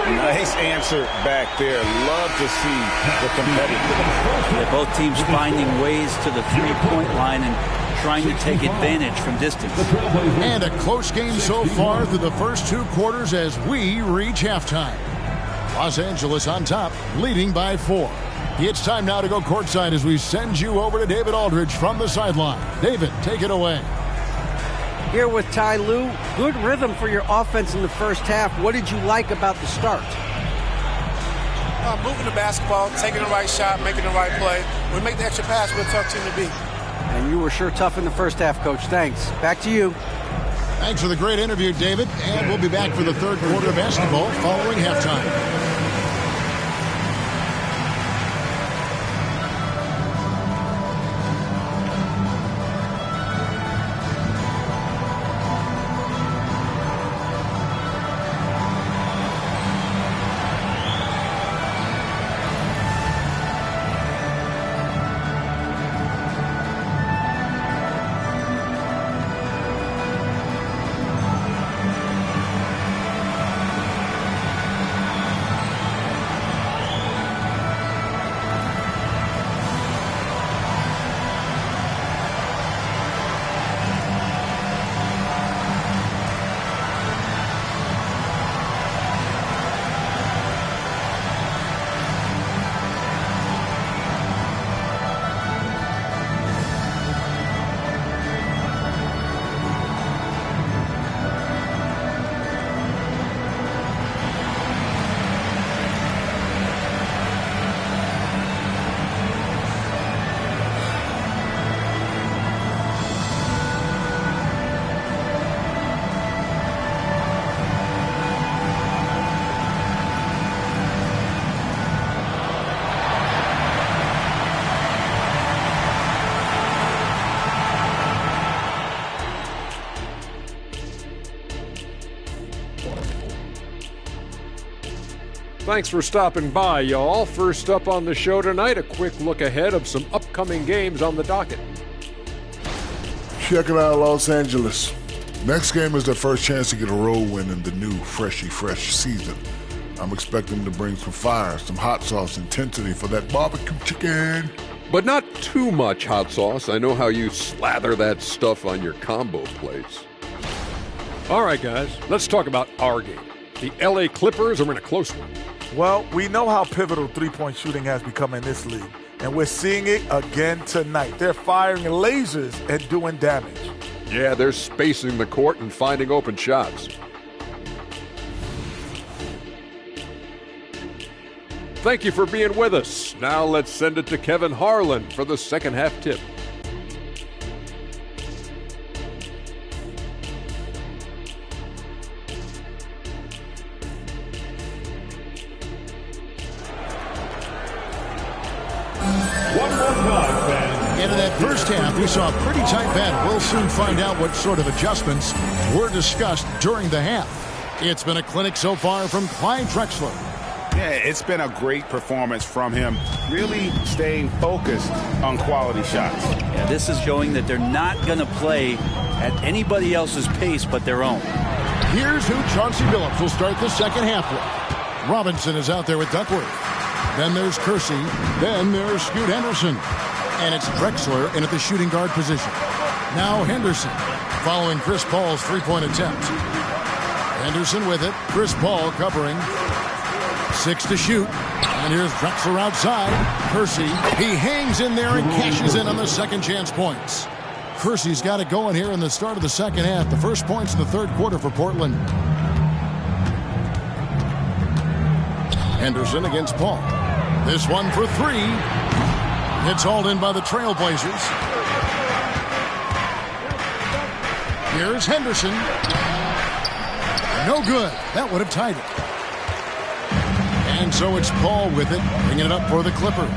Nice answer back there. Love to see the competitiveness. Yeah, both teams finding ways to the three-point line and trying to take advantage from distance. And a close game so far through the first 2 quarters as we reach halftime. Los Angeles on top, leading by 4. It's time now to go courtside as we send you over to David Aldridge from the sideline. David, take it away. Here with Ty Lue. Good rhythm for your offense in the first half. What did you like about the start? Moving the basketball, taking the right shot, making the right play. When we make the extra pass, we're a tough team to beat. And you were sure tough in the first half, Coach. Thanks. Back to you. Thanks for the great interview, David. And we'll be back for the third quarter of basketball following halftime. Thanks for stopping by, y'all. First up on the show tonight, a quick look ahead of some upcoming games on the docket. Check it out, Los Angeles. Next game is their first chance to get a road win in the new fresh season. I'm expecting them to bring some fire, some hot sauce intensity for that barbecue chicken. But not too much hot sauce. I know how you slather that stuff on your combo plates. All right, guys, let's talk about our game. The LA Clippers are in a close one. Well, we know how pivotal three-point shooting has become in this league. And we're seeing it again tonight. They're firing lasers and doing damage. Yeah, they're spacing the court and finding open shots. Thank you for being with us. Now let's send it to Kevin Harlan for the second half tip. Into that first half, we saw a pretty tight battle. We'll soon find out what sort of adjustments were discussed during the half. It's been a clinic so far from Clyde Drexler. Yeah, it's been a great performance from him, really staying focused on quality shots. Yeah, this is showing that they're not going to play at anybody else's pace but their own. Here's who Chauncey Billups will start the second half with. Robinson is out there with Duckworth. Then there's Kersey. Then there's Scoot Henderson. And it's Drexler in at the shooting guard position. Now Henderson, following Chris Paul's three-point attempt. Henderson with it. Chris Paul covering. 6 to shoot. And here's Drexler outside. Kersey, he hangs in there and cashes in on the second chance points. Kersey's got it going here in the start of the second half. The first points in the third quarter for Portland. Henderson against Paul. This one for 3. It's hauled in by the Trailblazers. Here's Henderson. No good. That would have tied it. And so it's Paul with it, bringing it up for the Clippers.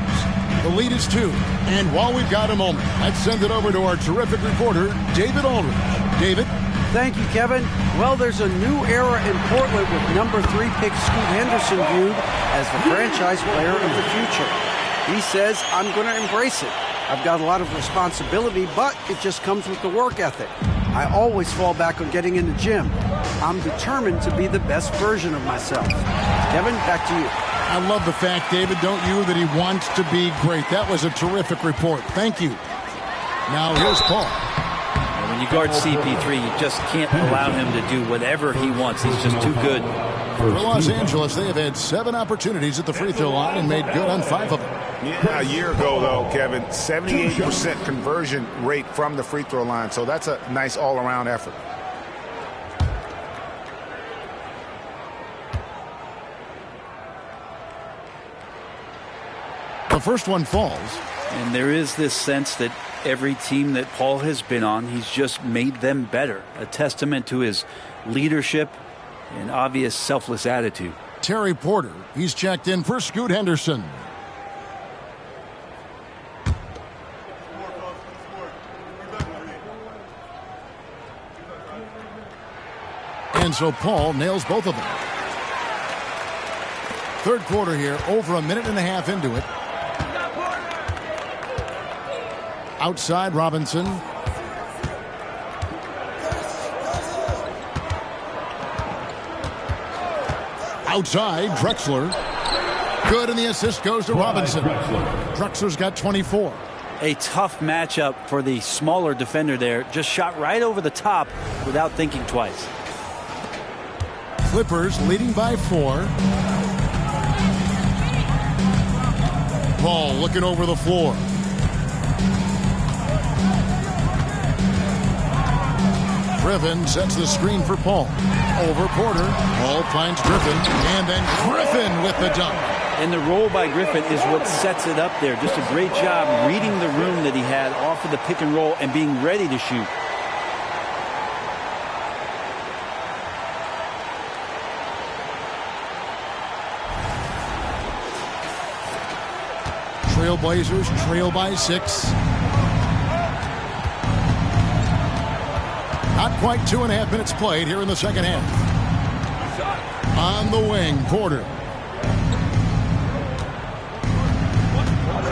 The lead is 2. And while we've got a moment, let's send it over to our terrific reporter, David Aldridge. David? Thank you, Kevin. Well, there's a new era in Portland with number 3 pick Scoot Henderson viewed as the franchise player of the future. He says, I'm going to embrace it. I've got a lot of responsibility, but it just comes with the work ethic. I always fall back on getting in the gym. I'm determined to be the best version of myself. Kevin, back to you. I love the fact, David, don't you, that he wants to be great. That was a terrific report. Thank you. Now here's Paul. When you guard CP3, you just can't allow him to do whatever he wants. He's just too good. For Los Angeles, they have had 7 opportunities at the free throw line and made good on 5 of them. Yeah, a year ago, though, Kevin, 78% conversion rate from the free throw line. So that's a nice all-around effort. The first one falls. And there is this sense that every team that Paul has been on, he's just made them better. A testament to his leadership and obvious selfless attitude. Terry Porter, he's checked in for Scoot Henderson. And so Paul nails both of them. Third quarter here, over a minute and a half into it. Outside Robinson. Outside Drexler. Good, and the assist goes to Robinson. Drexler's got 24. A tough matchup for the smaller defender there. Just shot right over the top without thinking twice. Clippers leading by 4. Paul looking over the floor. Griffin sets the screen for Paul. Over Porter. Paul finds Griffin. And then Griffin with the dunk. And the roll by Griffin is what sets it up there. Just a great job reading the room that he had off of the pick and roll and being ready to shoot. Trailblazers trail by 6. Not quite 2.5 minutes played here in the second half. On the wing, Porter.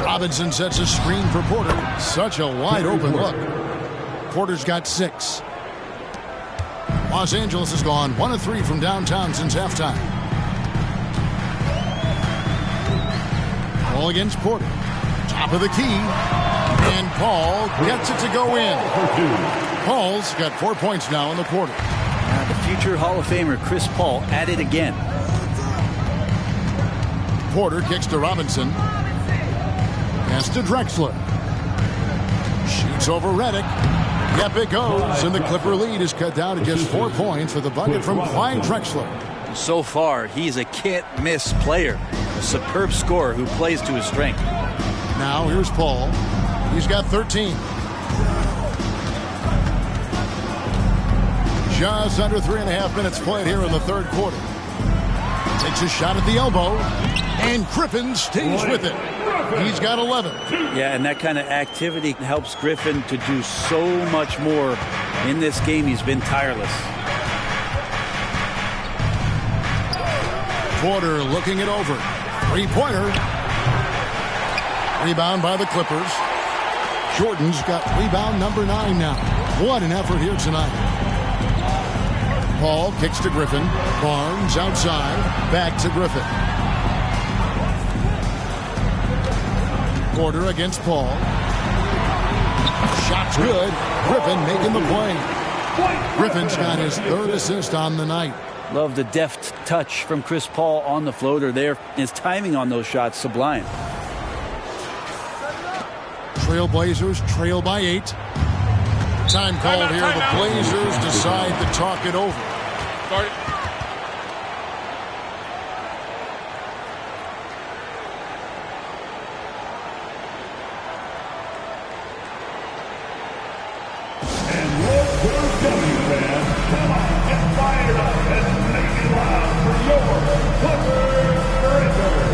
Robinson sets a screen for Porter. Such a wide open look. Porter's got 6. Los Angeles has gone 1 of 3 from downtown since halftime. Ball against Porter. Top of the key. And Paul gets it to go in. Paul's got 4 points now in the quarter. The future Hall of Famer Chris Paul at it again. Porter kicks to Robinson. Pass to Drexler. Shoots over Redick. Yep, it goes, and the Clipper lead is cut down to just 4 points for the bucket from Clyde Drexler. So far, he's a can't-miss player, a superb scorer who plays to his strength. Now here's Paul. He's got 13. Just under 3.5 minutes played here in the third quarter. Takes a shot at the elbow, and Griffin stays with it. He's got 11. Yeah, and that kind of activity helps Griffin to do so much more in this game. He's been tireless. Porter looking it over. Three-pointer. Rebound by the Clippers. Jordan's got rebound number 9 now. What an effort here tonight. Paul kicks to Griffin. Barnes outside. Back to Griffin. Porter against Paul. Shot's good. Griffin making the play. Griffin's got his 3rd assist on the night. Love the deft touch from Chris Paul on the floater there. His timing on those shots, sublime. Trailblazers trail by 8. Time called here. The Blazers decide to talk it over. Start it. And local W fans, come on, get fired up and make it loud for your Clippers Rangers.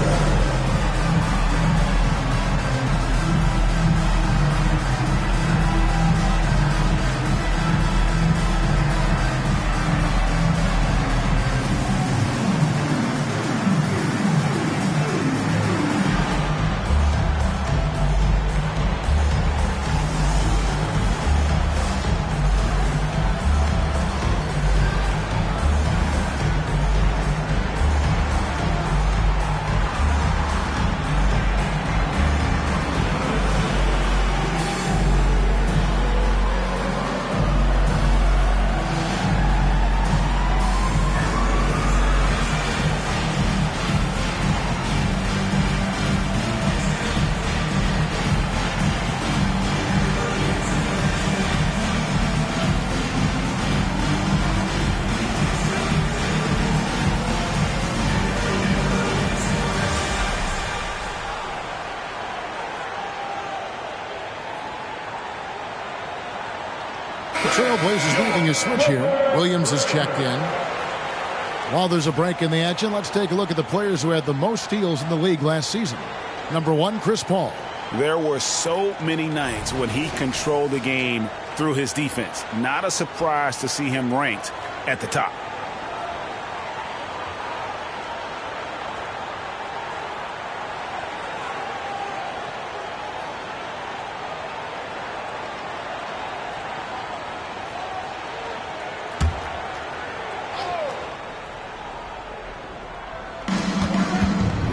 Trailblazers leaving a switch here. Williams has checked in. While there's a break in the action, let's take a look at the players who had the most steals in the league last season. Number 1, Chris Paul. There were so many nights when he controlled the game through his defense. Not a surprise to see him ranked at the top.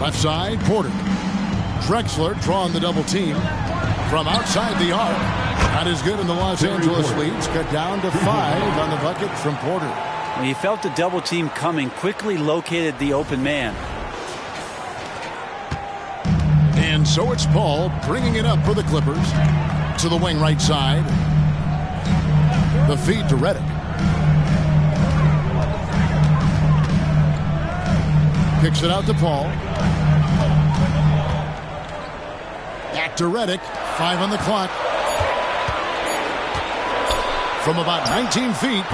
Left side, Porter. Drexler drawing the double team. From outside the arc. Not as good in the Los Angeles leads. Cut down to 5 on the bucket from Porter. When he felt the double team coming, quickly located the open man. And so it's Paul bringing it up for the Clippers. To the wing right side. The feed to Redick. Kicks it out to Paul. Back to Redick. 5 on the clock. From about 19 feet.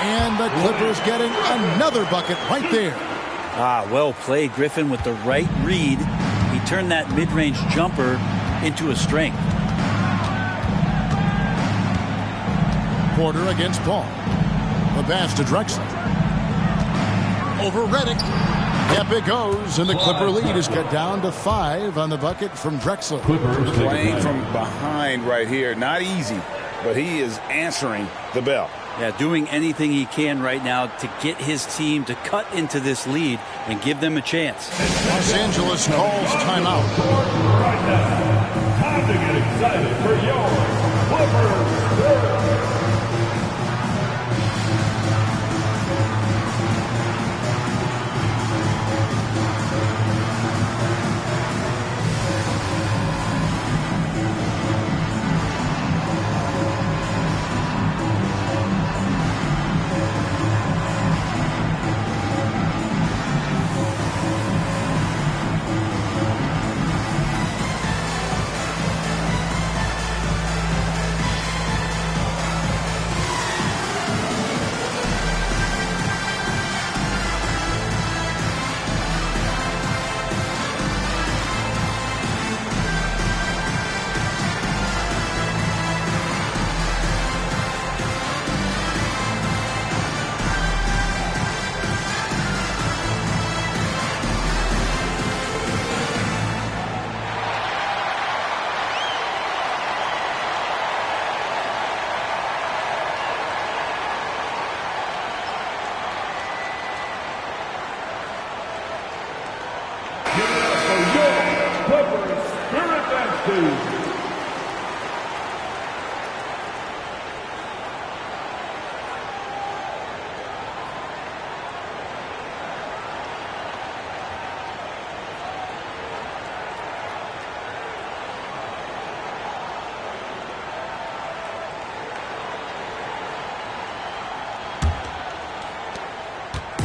And the Clippers getting another bucket right there. Well played, Griffin, with the right read. He turned that mid-range jumper into a strength. Porter against Paul. The pass to Drexler. Over Redick. Yep, it goes, and the Clipper lead is cut down to 5 on the bucket from Drexler. Playing from behind right here, not easy, but he is answering the bell. Yeah, doing anything he can right now to get his team to cut into this lead and give them a chance. Los Angeles calls timeout. Right now, time to get excited for your Clippers.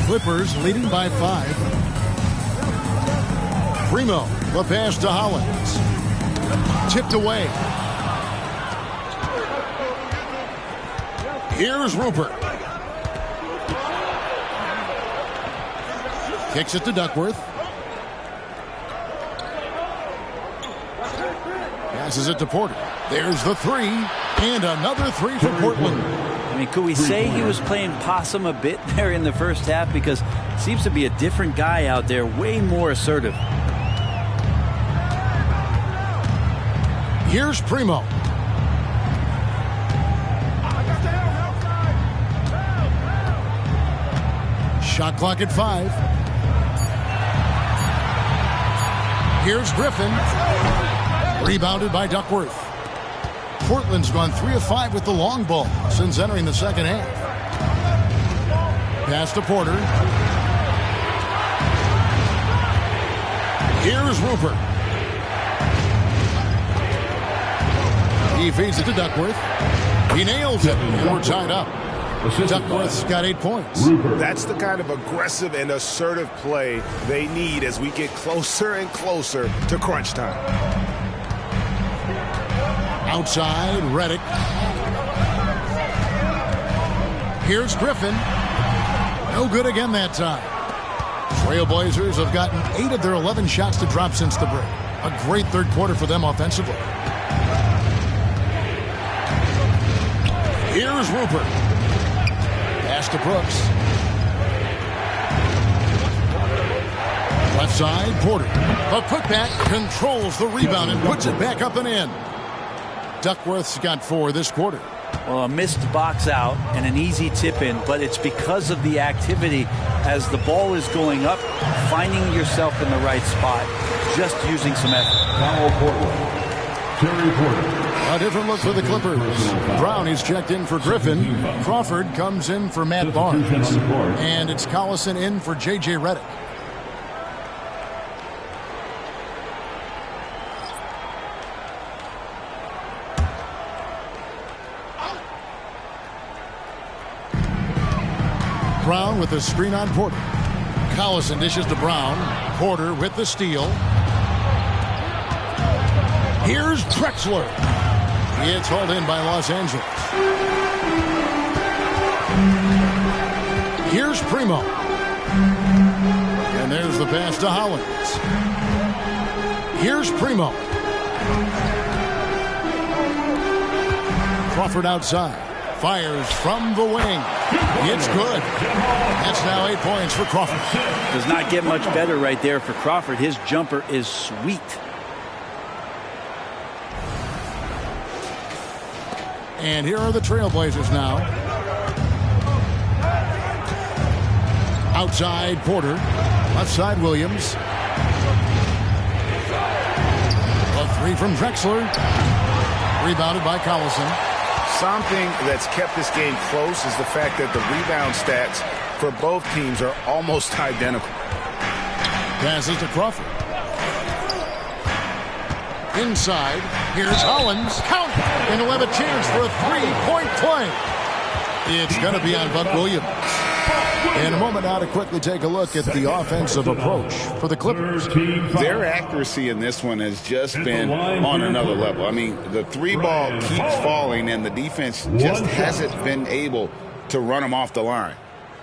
Clippers leading by 5. Primo, the pass to Hollins. Tipped away. Here's Rupert. Kicks it to Duckworth. Passes it to Porter. There's the 3. And another 3 for Portland. I mean, could we say he was playing possum a bit there in the first half? Because it seems to be a different guy out there, way more assertive. Here's Primo. Shot clock at 5. Here's Griffin. Rebounded by Duckworth. Portland's gone 3 of 5 with the long ball since entering the second half. Pass to Porter. Here's Rupert. He feeds it to Duckworth. He nails it, and we're tied up. Duckworth's got 8 points. That's the kind of aggressive and assertive play they need as we get closer and closer to crunch time. Outside, Redick. Here's Griffin. No good again that time. Trailblazers have gotten 8 of their 11 shots to drop since the break. A great third quarter for them offensively. Here's Rupert. Pass to Brooks. Left side, Porter. The putback controls the rebound and puts it back up and in. Duckworth's got 4 this quarter. Well, a missed box out and an easy tip in, but it's because of the activity as the ball is going up, finding yourself in the right spot, just using some effort. A different look for the Clippers. Brown is checked in for Griffin. Crawford comes in for Matt Barnes. And it's Collison in for J.J. Redick. Brown with the screen on Porter. Collison dishes to Brown. Porter with the steal. Here's Drexler. It's hauled in by Los Angeles. Here's Primo. And there's the pass to Hollins. Here's Primo. Crawford outside. Fires from the wing. It's good. That's now 8 points for Crawford. Does not get much better right there for Crawford. His jumper is sweet. And here are the Trailblazers now. Outside, Porter. Left side, Williams. A 3 from Drexler. Rebounded by Collison. Something that's kept this game close is the fact that the rebound stats for both teams are almost identical. Passes to Crawford. Inside, here's Hollins. Count! And he'll have a chance for a 3-point play. It's going to be on Buck Williams. In a moment now to quickly take a look at the offensive approach for the Clippers. Their accuracy in this one has just been on another level. I mean, the 3 ball keeps falling, and the defense just hasn't been able to run them off the line.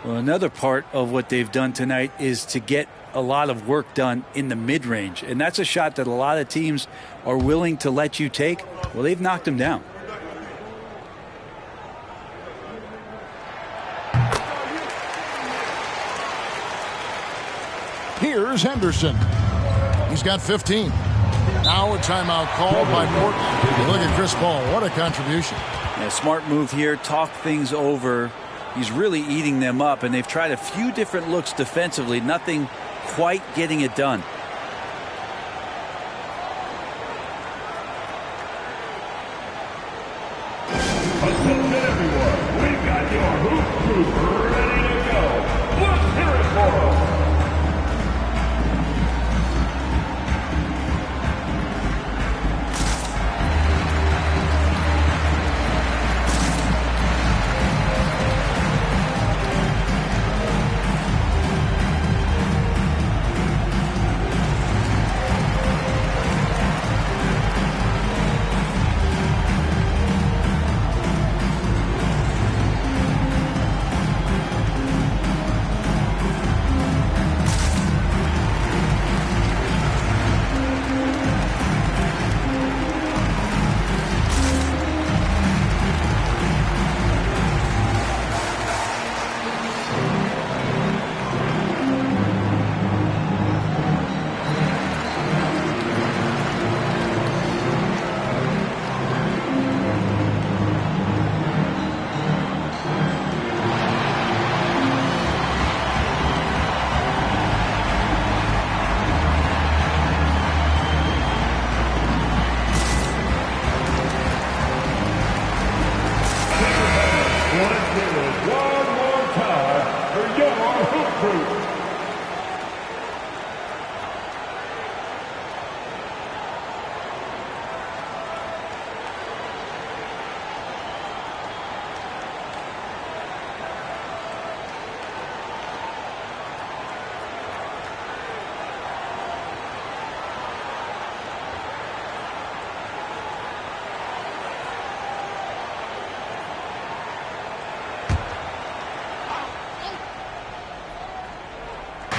Well, another part of what they've done tonight is to get a lot of work done in the mid-range. And that's a shot that a lot of teams are willing to let you take. Well, they've knocked them down. Here's Henderson. He's got 15. Now a timeout called by Portland. Look at Chris Paul. What a contribution. Yeah, smart move here. Talk things over. He's really eating them up, and they've tried a few different looks defensively. Nothing quite getting it done. Attention everyone, we've got your hoop crew ready to go. Let's hear it for them. Let's give it one more time for your Hoop Crew.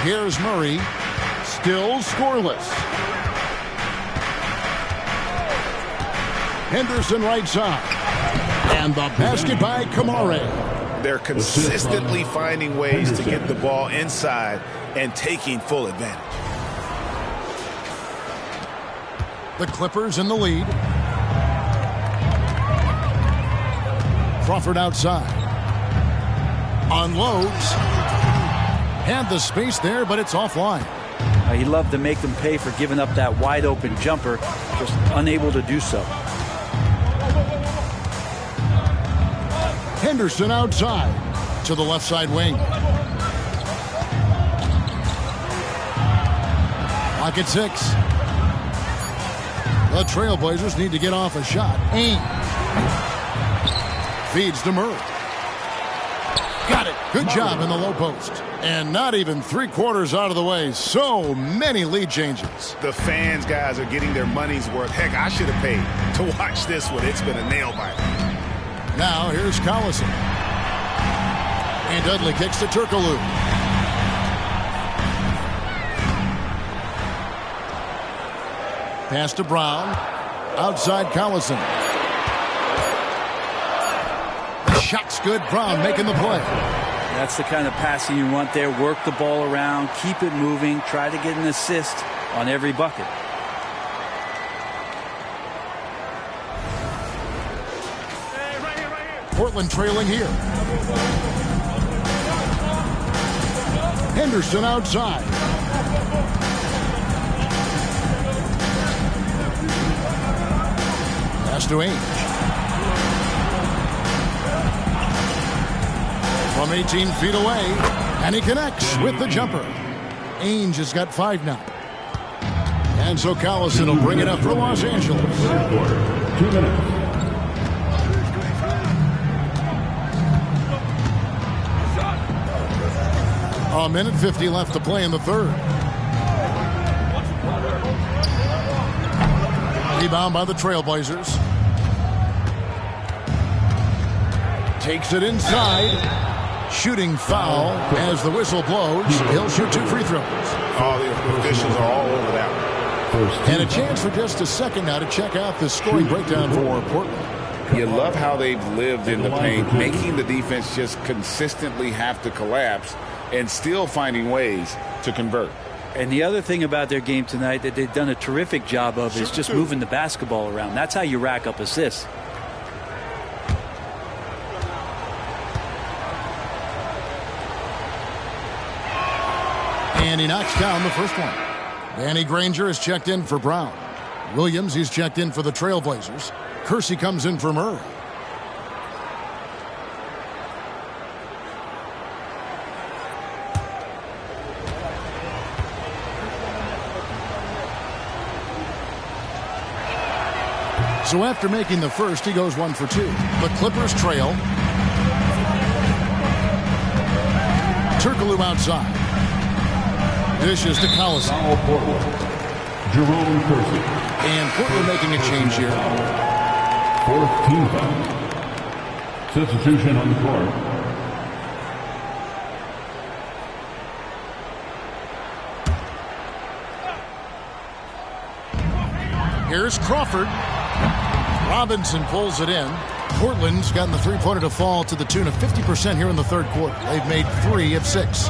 Here's Murray, still scoreless. Henderson right side. And the basket by Kamare. They're consistently finding ways to get the ball inside and taking full advantage. The Clippers in the lead. Crawford outside. Unloads. Had the space there, but it's offline. He loved to make them pay for giving up that wide open jumper, just unable to do so. Henderson outside to the left side wing. Clock at 6. The Trailblazers need to get off a shot. Ainge feeds to Murray. Got it. Good job in the low post. And not even 3/4 out of the way. So many lead changes. The fans, guys, are getting their money's worth. Heck, I should have paid to watch this one. It's been a nail-biter. Now here's Collison. And Dudley kicks to Turkoglu. Pass to Brown. Outside Collison. The shot's good. Brown making the play. That's the kind of passing you want there. Work the ball around, keep it moving, try to get an assist on every bucket. Portland trailing here. Henderson outside. Pass to Ainge. From 18 feet away, and he connects with the jumper. Ainge has got 5 now. And so Collison will bring it up for Los Angeles. 2 minutes. A minute 50 left to play in the third. Rebound by the Trailblazers. Takes it inside. Shooting foul as the whistle blows. He'll shoot 2 free throws. Oh, the officials are all over that one. And a chance for just a second now to check out the scoring breakdown for Portland. You love how they've lived in the paint, making the defense just consistently have to collapse and still finding ways to convert. And the other thing about their game tonight that they've done a terrific job of is just moving the basketball around. That's how you rack up assists. And he knocks down the first one. Danny Granger is checked in for Brown. Williams, he's checked in for the Trailblazers. Kersey comes in for Murray. So after making the first, he goes 1 for 2. The Clippers trail. Turkoglu outside. Dishes to Collison. Jerome Kersey. And Portland making a change here. 4th team foul. Substitution on the court. Here's Crawford. Robinson pulls it in. Portland's gotten the three-pointer to fall to the tune of 50% here in the third quarter. They've made 3 of 6.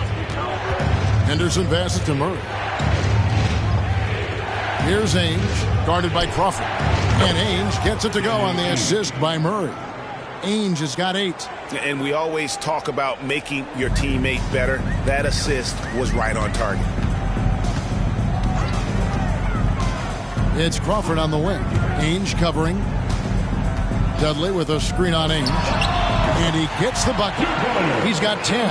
Henderson passes to Murray. Here's Ainge, guarded by Crawford. And Ainge gets it to go on the assist by Murray. Ainge has got 8. And we always talk about making your teammate better. That assist was right on target. It's Crawford on the wing. Ainge covering. Dudley with a screen on Ainge. And he gets the bucket. He's got 10.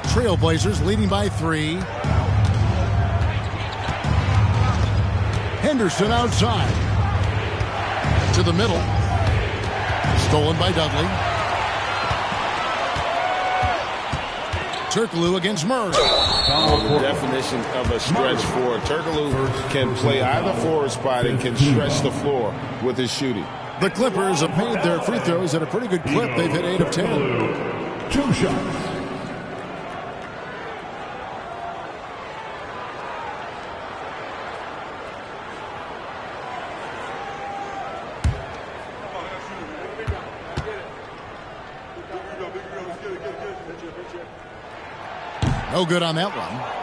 Trailblazers leading by 3. Henderson outside. To the middle. Stolen by Dudley. Turkoglu against Murray. The definition of a stretch forward. Turkoglu can play either forward spot and can stretch the floor with his shooting. The Clippers have made their free throws at a pretty good clip. They've hit 8 of 10. 2 shots. No good on that one.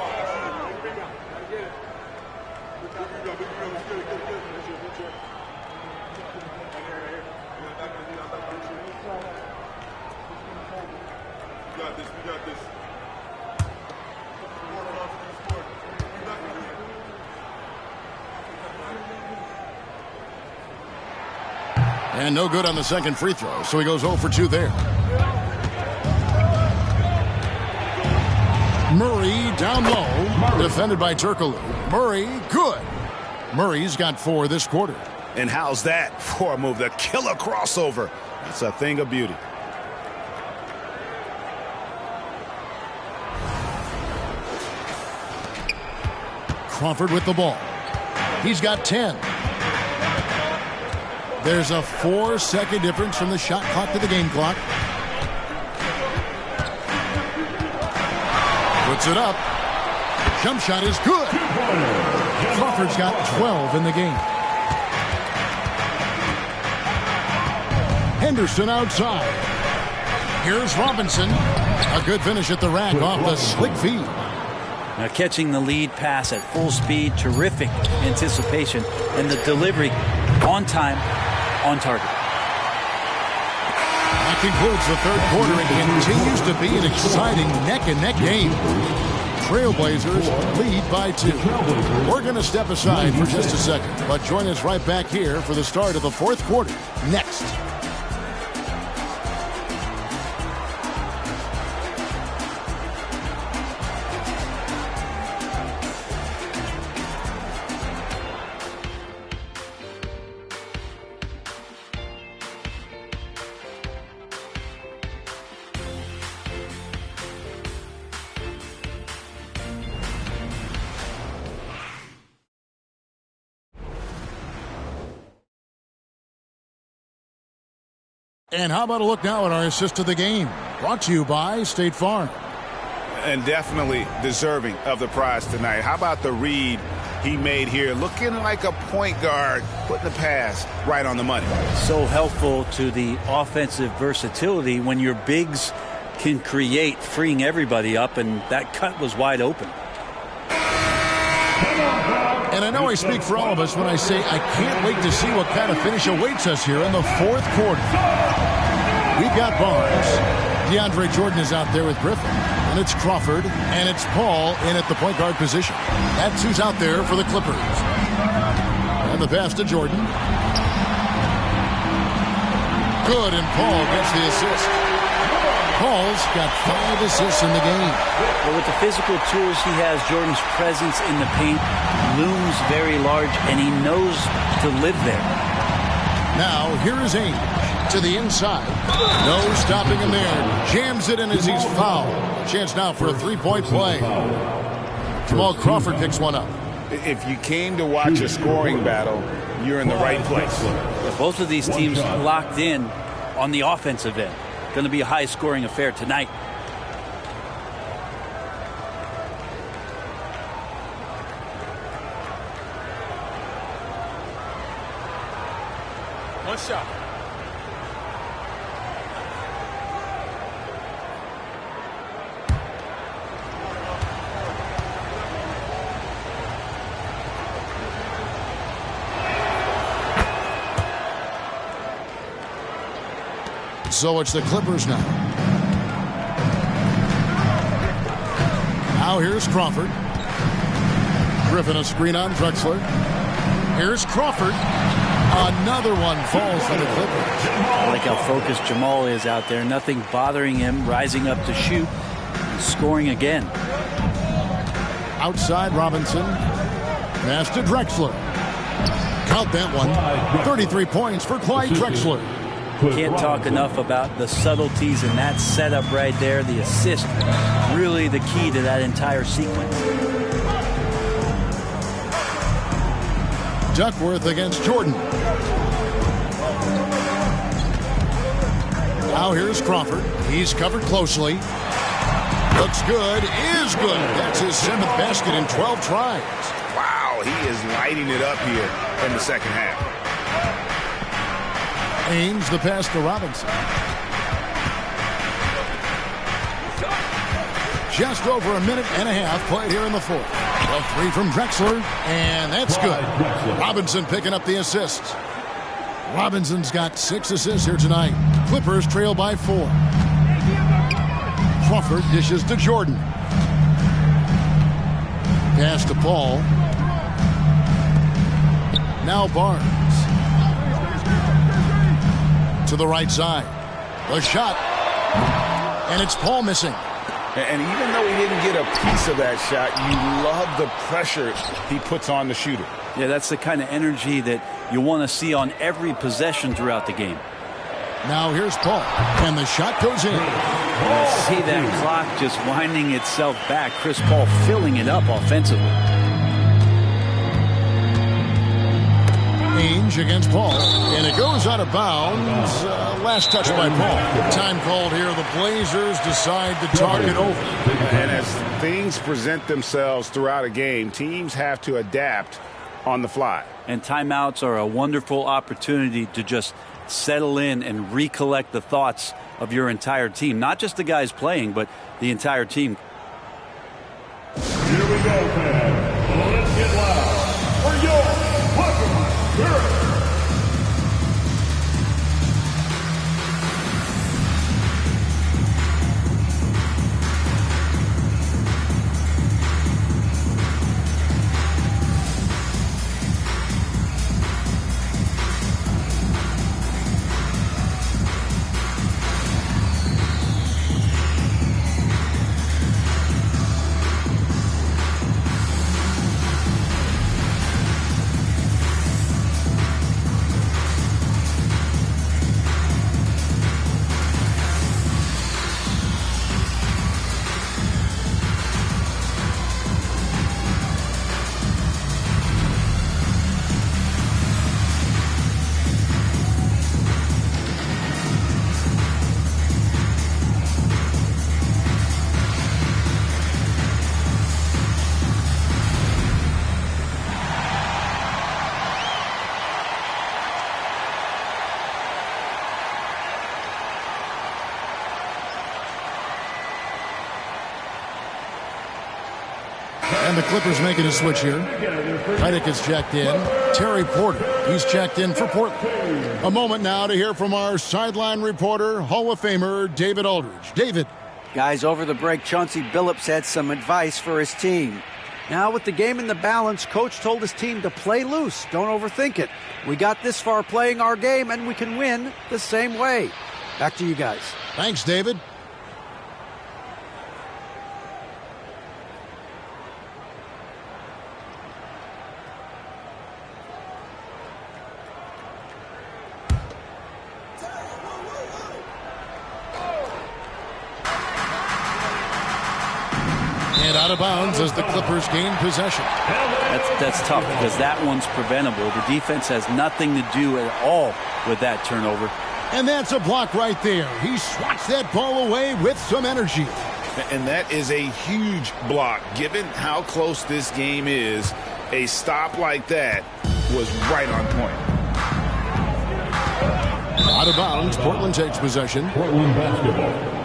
And no good on the second free throw, so he goes 0 for 2 there. Murray down low, defended by Turkoglu. Murray, good. Murray's got 4 this quarter. And how's that for a move? The killer crossover. That's a thing of beauty. Crawford with the ball. He's got 10. There's a 4-second difference from the shot clock to the game clock. Puts it up. Jump shot is good. Crawford's got 12 in the game. Henderson outside. Here's Robinson. A good finish at the rack off the slick feed. Now catching the lead pass at full speed, terrific anticipation, and the delivery on time, on target. That concludes the third quarter and continues to be an exciting neck-and-neck game. Trailblazers lead by 2. We're going to step aside for just a second, but join us right back here for the start of the fourth quarter next. And how about a look now at our assist of the game? Brought to you by State Farm. And definitely deserving of the prize tonight. How about the read he made here? Looking like a point guard, putting the pass right on the money. So helpful to the offensive versatility when your bigs can create, freeing everybody up, and that cut was wide open. And I know I speak for all of us when I say I can't wait to see what kind of finish awaits us here in the fourth quarter. We've got Barnes. DeAndre Jordan is out there with Griffin. And it's Crawford. And it's Paul in at the point guard position. That's who's out there for the Clippers. And the pass to Jordan. Good, and Paul gets the assist. Paul's got 5 assists in the game. Well, with the physical tools he has, Jordan's presence in the paint looms very large, and he knows to live there. Now, here is Ainge to the inside. No stopping him there. Jams it in as he's fouled. Chance now for a three-point play. Jamal Crawford picks one up. If you came to watch a scoring battle, you're in the right place. Both of these teams locked in on the offensive end. Going to be a high-scoring affair tonight. One shot. So it's the Clippers now. Now here's Crawford. Griffin a screen on Drexler. Here's Crawford. Another one falls for the Clippers. I like how focused Jamal is out there. Nothing bothering him, rising up to shoot and scoring again. Outside Robinson. Pass to Drexler. Count that one. 33 points for Clyde Drexler. Can't talk enough about the subtleties in that setup right there. The assist, really the key to that entire sequence. Duckworth against Jordan. Now here's Crawford. He's covered closely. Looks good. Is good. That's his 7th basket in 12 tries. Wow, he is lighting it up here in the second half. Ames the pass to Robinson. Just over a minute and a half played here in the fourth. A 3 from Drexler, and that's good. Robinson picking up the assists. Robinson's got 6 assists here tonight. Clippers trail by 4. Crawford dishes to Jordan. Pass to Paul. Now Barnes. To the right side. The shot. And it's Paul missing. And even though he didn't get a piece of that shot, you love the pressure he puts on the shooter. Yeah, that's the kind of energy that you want to see on every possession throughout the game. Now here's Paul. And the shot goes in. You see that clock just winding itself back. Chris Paul filling it up offensively. Ainge against Paul, and it goes out of bounds. Last touch by Paul. Time called here. The Blazers decide to talk it over. And as things present themselves throughout a game, teams have to adapt on the fly. And timeouts are a wonderful opportunity to just settle in and recollect the thoughts of your entire team. Not just the guys playing, but the entire team. Here we go, fans. Let's get loud for your Clippers. And the Clippers making a switch here. Heidick is checked in. Terry Porter, he's checked in for Portland. A moment now to hear from our sideline reporter, Hall of Famer David Aldridge. David. Guys, over the break, Chauncey Billups had some advice for his team. Now, with the game in the balance, Coach told his team to play loose. Don't overthink it. We got this far playing our game, and we can win the same way. Back to you guys. Thanks, David. And out of bounds as the Clippers gain possession. That's tough because that one's preventable. The defense has nothing to do at all with that turnover. And that's a block right there. He swats that ball away with some energy. And that is a huge block. Given how close this game is, a stop like that was right on point. Out of bounds, Portland takes possession. Portland basketball.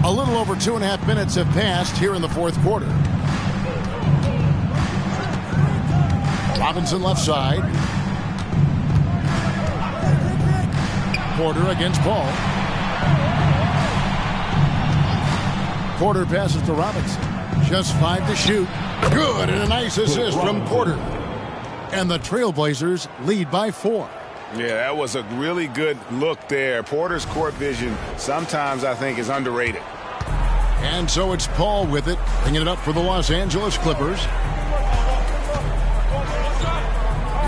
A little over 2.5 minutes have passed here in the fourth quarter. Robinson left side. Porter against Paul. Porter passes to Robinson. Just 5 to shoot. Good, and a nice assist from Porter. And the Trailblazers lead by 4. Yeah, that was a really good look there. Porter's court vision sometimes I think is underrated. And so it's Paul with it, bringing it up for the Los Angeles Clippers.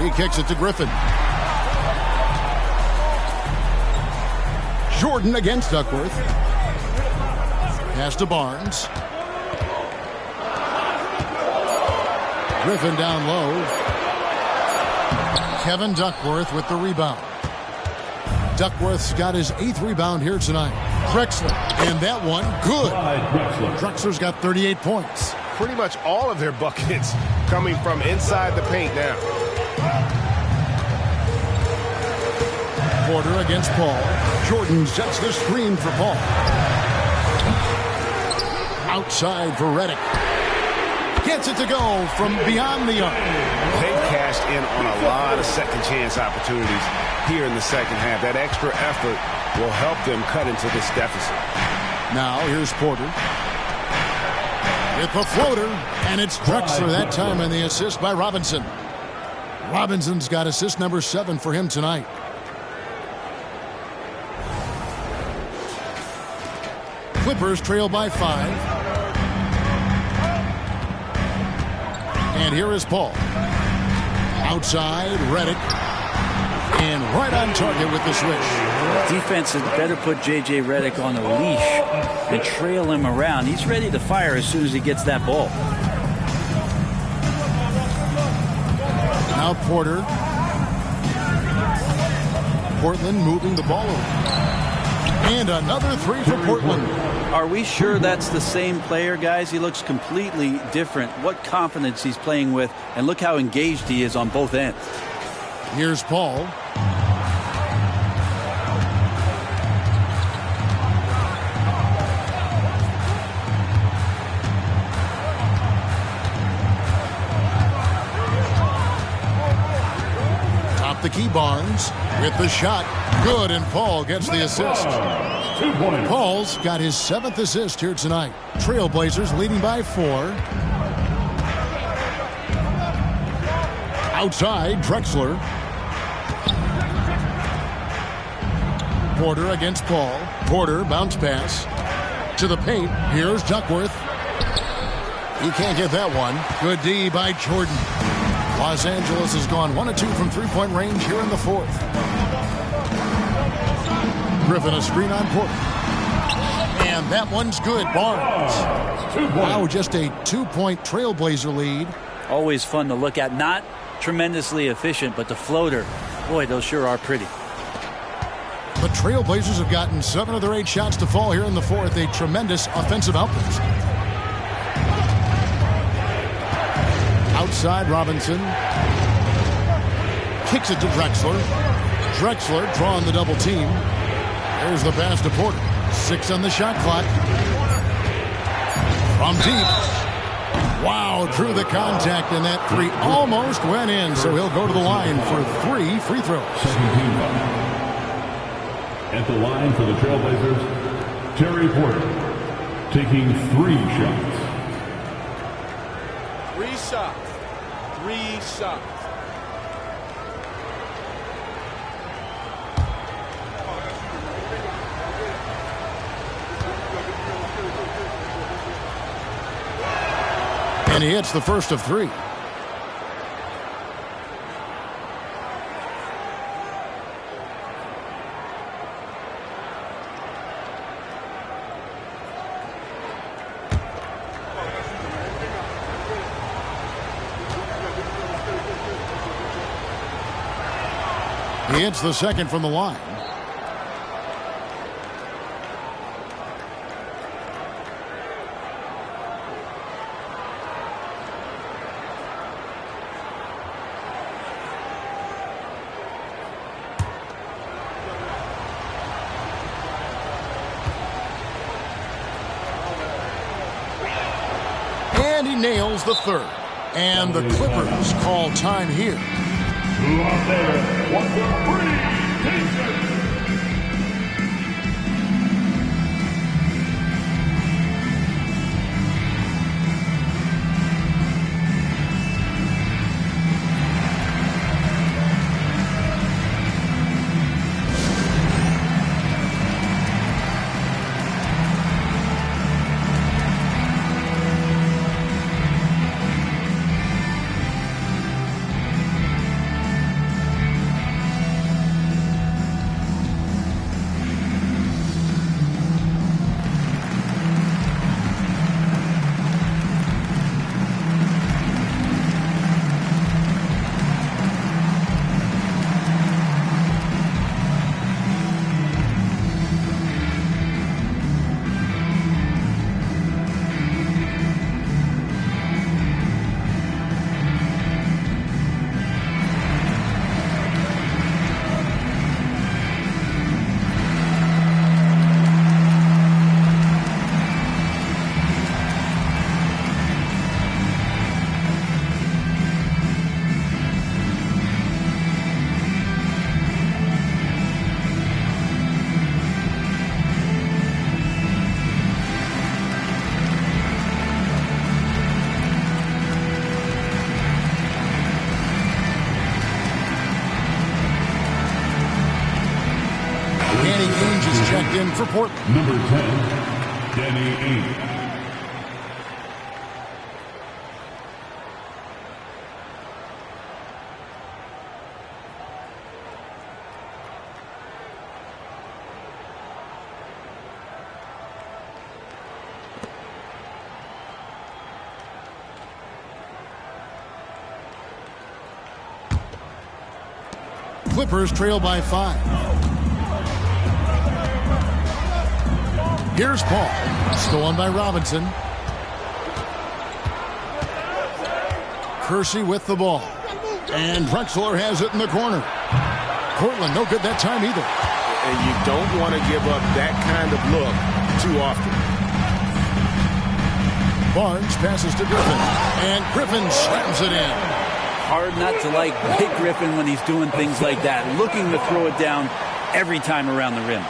He kicks it to Griffin. Jordan against Duckworth. Pass to Barnes. Griffin down low. Kevin Duckworth with the rebound. Duckworth's got his 8th rebound here tonight. Drexler, and that one, good. Drexler's got 38 points. Pretty much all of their buckets coming from inside the paint now. Porter against Paul. Jordan sets the screen for Paul. Outside for Redick. Gets it to go from beyond the arc. They've cashed in on a lot of second chance opportunities here in the second half. That extra effort will help them cut into this deficit. Now here's Porter. With the floater, and it's Drexler that time, and the assist by Robinson. Robinson's got assist number 7 for him tonight. Clippers trail by 5. And here is Paul. Outside, Redick. And right on target with the switch. Defense had better put J.J. Redick on a leash and trail him around. He's ready to fire as soon as he gets that ball. Now Porter. Portland moving the ball over. And another 3 for Portland. Are we sure that's the same player, guys? He looks completely different. What confidence he's playing with, and look how engaged he is on both ends. Here's Paul. Top the key, Barnes with the shot. Good, and Paul gets the assist. Paul's got his 7th assist here tonight. Trailblazers leading by 4. Outside, Drexler. Porter against Paul. Porter, bounce pass. To the paint. Here's Duckworth. He can't get that one. Good D by Jordan. Los Angeles has gone 1 of 2 from 3-point range here in the 4th. Griffin a screen on Porter. And that one's good. Barnes. Wow, just a 2-point Trailblazer lead. Always fun to look at. Not tremendously efficient, but the floater, boy, those sure are pretty. The Trailblazers have gotten 7 of their 8 shots to fall here in the 4th. A tremendous offensive outburst. Outside, Robinson. Kicks it to Drexler. Drexler drawing the double team. There's the pass to Porter. 6 on the shot clock. From deep. Wow, drew the contact, and that 3 almost went in, so he'll go to the line for 3 free throws. At the line for the Trailblazers, Terry Porter, taking 3 shots. 3 shots. 3 shots. And he hits the first of 3. He hits the second from the line. And he nails the 3rd. And the Clippers call time here. Who out there wants a free t-shirt? in for Portland. Number 10, Danny Ainge. Clippers trail by 5. Here's Paul. Stolen by Robinson. Kersey with the ball. And Drexler has it in the corner. Portland no good that time either. And you don't want to give up that kind of look too often. Barnes passes to Griffin. And Griffin slams it in. Hard not to like Blake Griffin when he's doing things like that, looking to throw it down every time around the rim.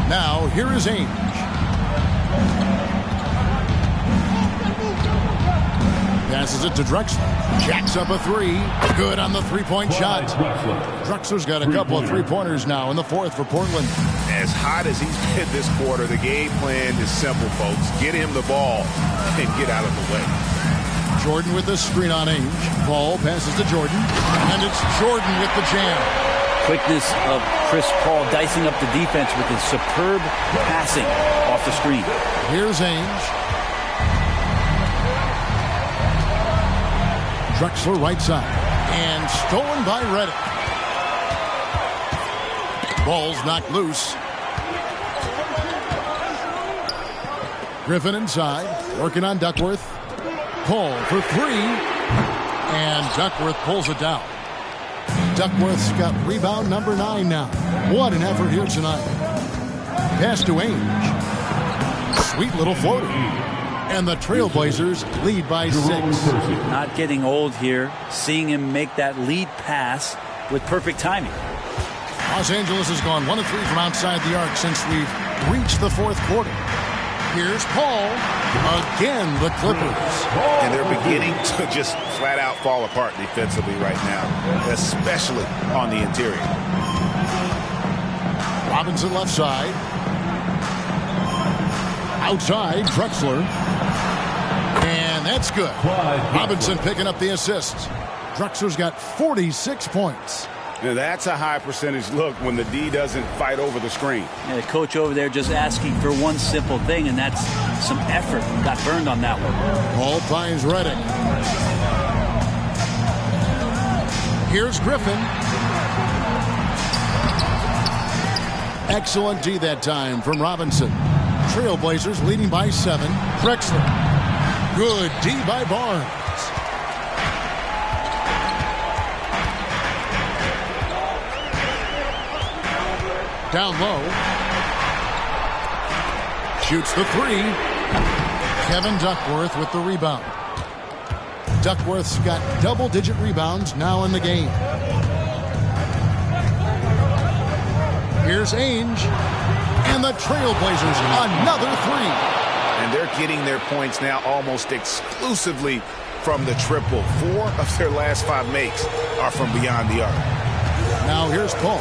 Now, here is Ainge. Passes it to Drexler. Jacks up a 3. Good on the three-point shot. Drexler's got a couple of three-pointers now in the fourth for Portland. As hot as he's been this quarter, the game plan is simple, folks. Get him the ball and get out of the way. Jordan with the screen on Ainge. Paul passes to Jordan. And it's Jordan with the jam. Quickness of Chris Paul dicing up the defense with his superb passing off the screen. Here's Ainge. Drexler right side. And stolen by Redick. Ball's knocked loose. Griffin inside. Working on Duckworth. Paul for 3. And Duckworth pulls it down. Duckworth's got rebound number 9 now. What an effort here tonight. Pass to Ainge. Sweet little floater. And the Trailblazers lead by 6. Not getting old here. Seeing him make that lead pass with perfect timing. Los Angeles has gone 1 of 3 from outside the arc since we've reached the fourth quarter. Here's Paul. Again, the Clippers. And they're beginning to just flat out fall apart defensively right now, especially on the interior. Robinson left side. Outside, Drexler. And that's good. Robinson picking up the assist. Drexler's got 46 points. Now that's a high percentage look when the D doesn't fight over the screen. Yeah, the coach over there just asking for one simple thing, and that's some effort. Got burned on that one. Paul finds Redick. Here's Griffin. Excellent D that time from Robinson. Trailblazers leading by 7. Drexler. Good D by Barnes. Down low. Shoots the 3. Kevin Duckworth with the rebound. Duckworth's got double-digit rebounds now in the game. Here's Ainge. And the Trailblazers, another 3. And they're getting their points now almost exclusively from the triple. 4 of their last 5 makes are from beyond the arc. Now here's Paul.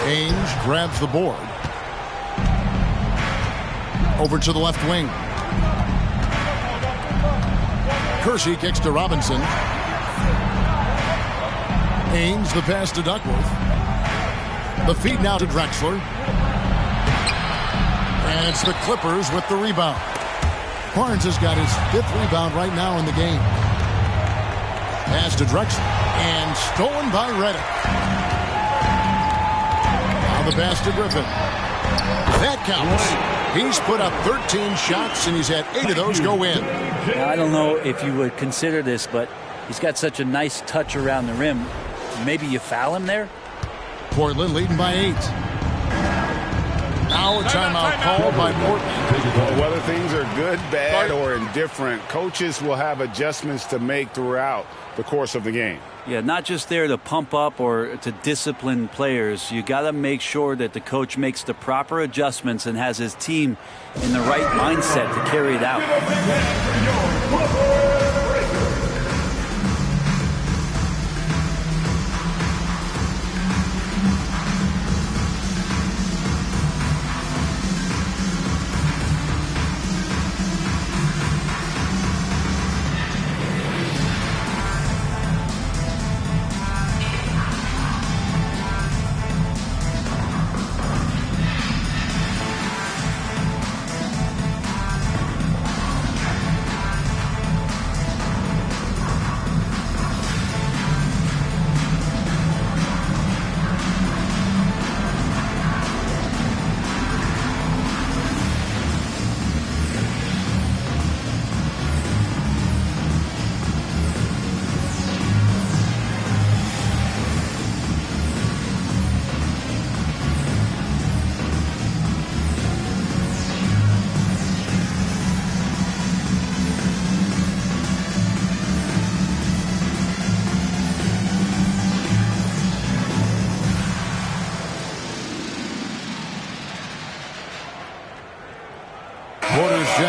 Ainge grabs the board. Over to the left wing. Kersey kicks to Robinson. Ainge the pass to Duckworth. The feed now to Drexler. And it's the Clippers with the rebound. Barnes has got his 5th rebound right now in the game. Pass to Drexler. And stolen by Redick. Now the pass to Griffin. That counts. He's put up 13 shots, and he's had 8 of those go in. Now, I don't know if you would consider this, but he's got such a nice touch around the rim. Maybe you foul him there? Portland leading by 8. Now a timeout called by Portland. Whether things are good, bad, or indifferent, coaches will have adjustments to make throughout the course of the game. Yeah, not just there to pump up or to discipline players. You got to make sure that the coach makes the proper adjustments and has his team in the right mindset to carry it out.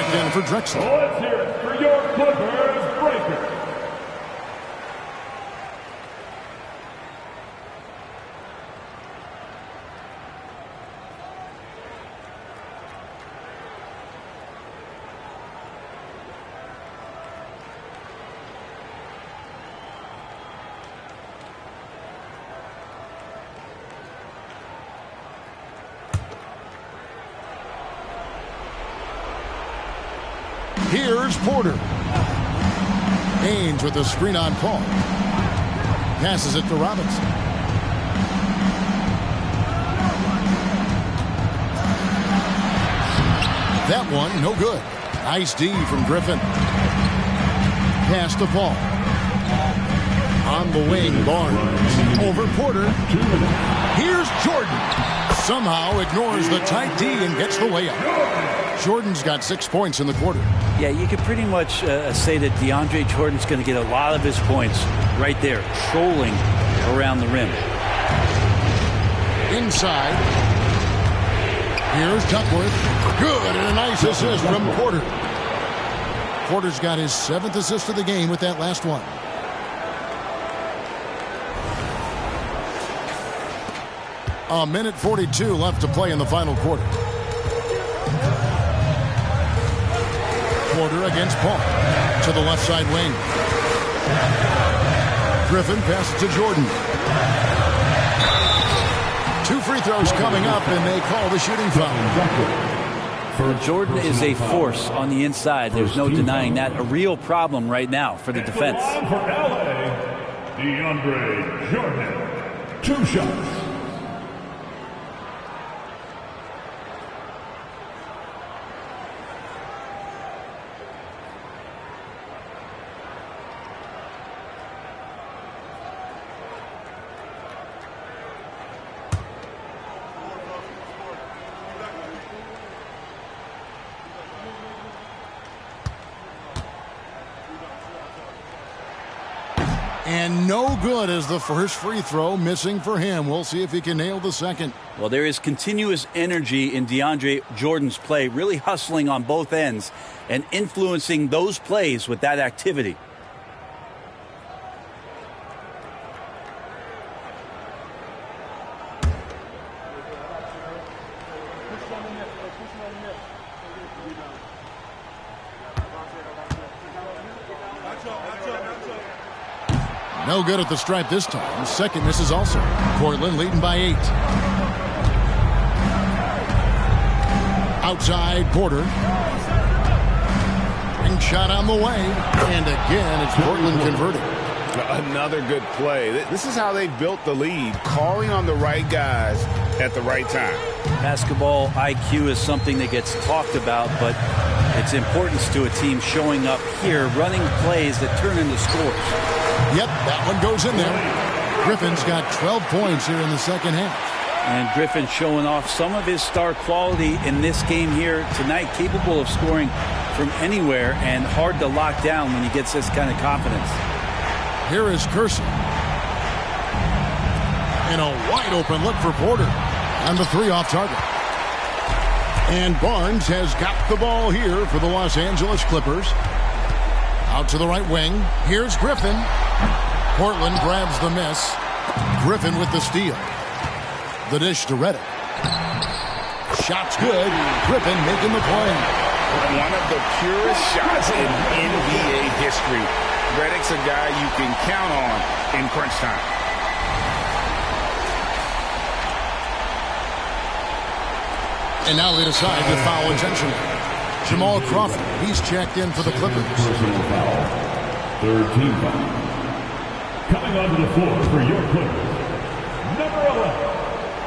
checked in for Drexler. Let's hear it for your Clippers, Breaker. Here's Porter. Haynes with the screen on Paul. Passes it to Robinson. That one, no good. Nice D from Griffin. Pass to Paul. On the wing, Barnes. Over Porter. Here's Jordan. Somehow ignores the tight D and gets the layup. Jordan's got 6 points in the quarter. Yeah, you could pretty much say that DeAndre Jordan's going to get a lot of his points right there, trolling around the rim. Inside. Here's Duckworth. Good, and a nice assist from Porter. Porter's got his 7th assist of the game with that last one. A minute 42 left to play in the final quarter. Porter against Paul. To the left side wing. Griffin passes to Jordan. 2 free throws coming up, and they call the shooting foul. Jordan is a force on the inside. There's no denying that. A real problem right now for the defense. For LA, DeAndre Jordan. 2 shots. And no good as the first free throw missing for him. We'll see if he can nail the second. Well, there is continuous energy in DeAndre Jordan's play, really hustling on both ends and influencing those plays with that activity. No good at the stripe this time. Second misses also. Portland leading by 8. Outside, Porter. Ring shot on the way. And again, it's Portland converting. Another good play. This is how they built the lead, calling on the right guys at the right time. Basketball IQ is something that gets talked about, but its importance to a team showing up here, running plays that turn into scores. Yep, that one goes in there. Griffin's got 12 points here in the second half. And Griffin showing off some of his star quality in this game here tonight, capable of scoring from anywhere and hard to lock down when he gets this kind of confidence. Here is Kersey. And a wide open look for Porter. And the 3 off target. And Barnes has got the ball here for the Los Angeles Clippers. Out to the right wing. Here's Griffin. Portland grabs the miss. Griffin with the steal. The dish to Redick. Shot's good. Griffin making the play. One of the purest shots in NBA history. Redick's a guy you can count on in crunch time. And now they decide to foul intentionally. Jamal Crawford, he's checked in for the Clippers. Personal foul. 3rd team foul. Coming onto the floor for your Clippers, number 11,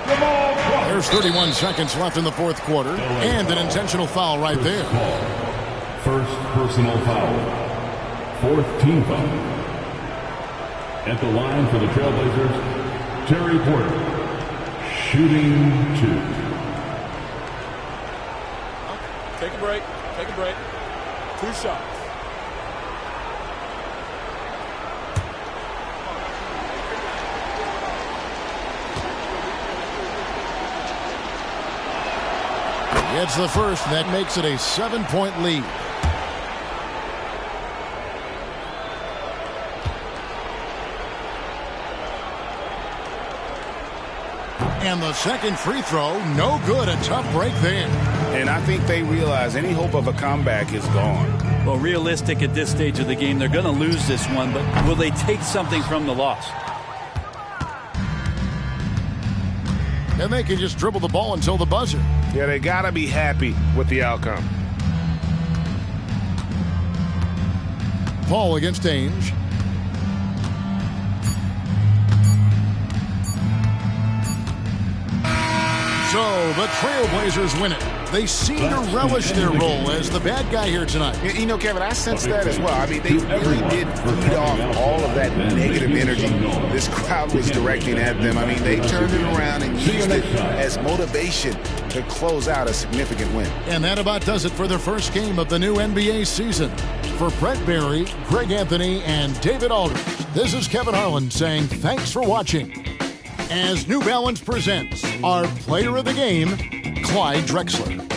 Jamal Crawford. There's 31 seconds left in the 4th quarter, and an intentional foul right there. First personal foul. 4th team foul. At the line for the Trailblazers, Terry Porter, shooting 2. Take a break. Take a break. 2 shots. Gets the first, and that makes it a 7-point lead. And the second free throw, no good. A tough break there. And I think they realize any hope of a comeback is gone. Well, realistic at this stage of the game, they're going to lose this one, but will they take something from the loss? And they can just dribble the ball until the buzzer. Yeah, they got to be happy with the outcome. Paul against Ainge. So the Trailblazers win it. They seem to relish their role as the bad guy here tonight. You know, Kevin, I sense that as well. I mean, they really did feed off all of that negative energy this crowd was directing at them. I mean, they turned it around and used it as motivation to close out a significant win. And that about does it for the first game of the new NBA season. For Brett Barry, Greg Anthony, and David Aldridge, this is Kevin Harlan saying thanks for watching. As New Balance presents our player of the game, Clyde Drexler.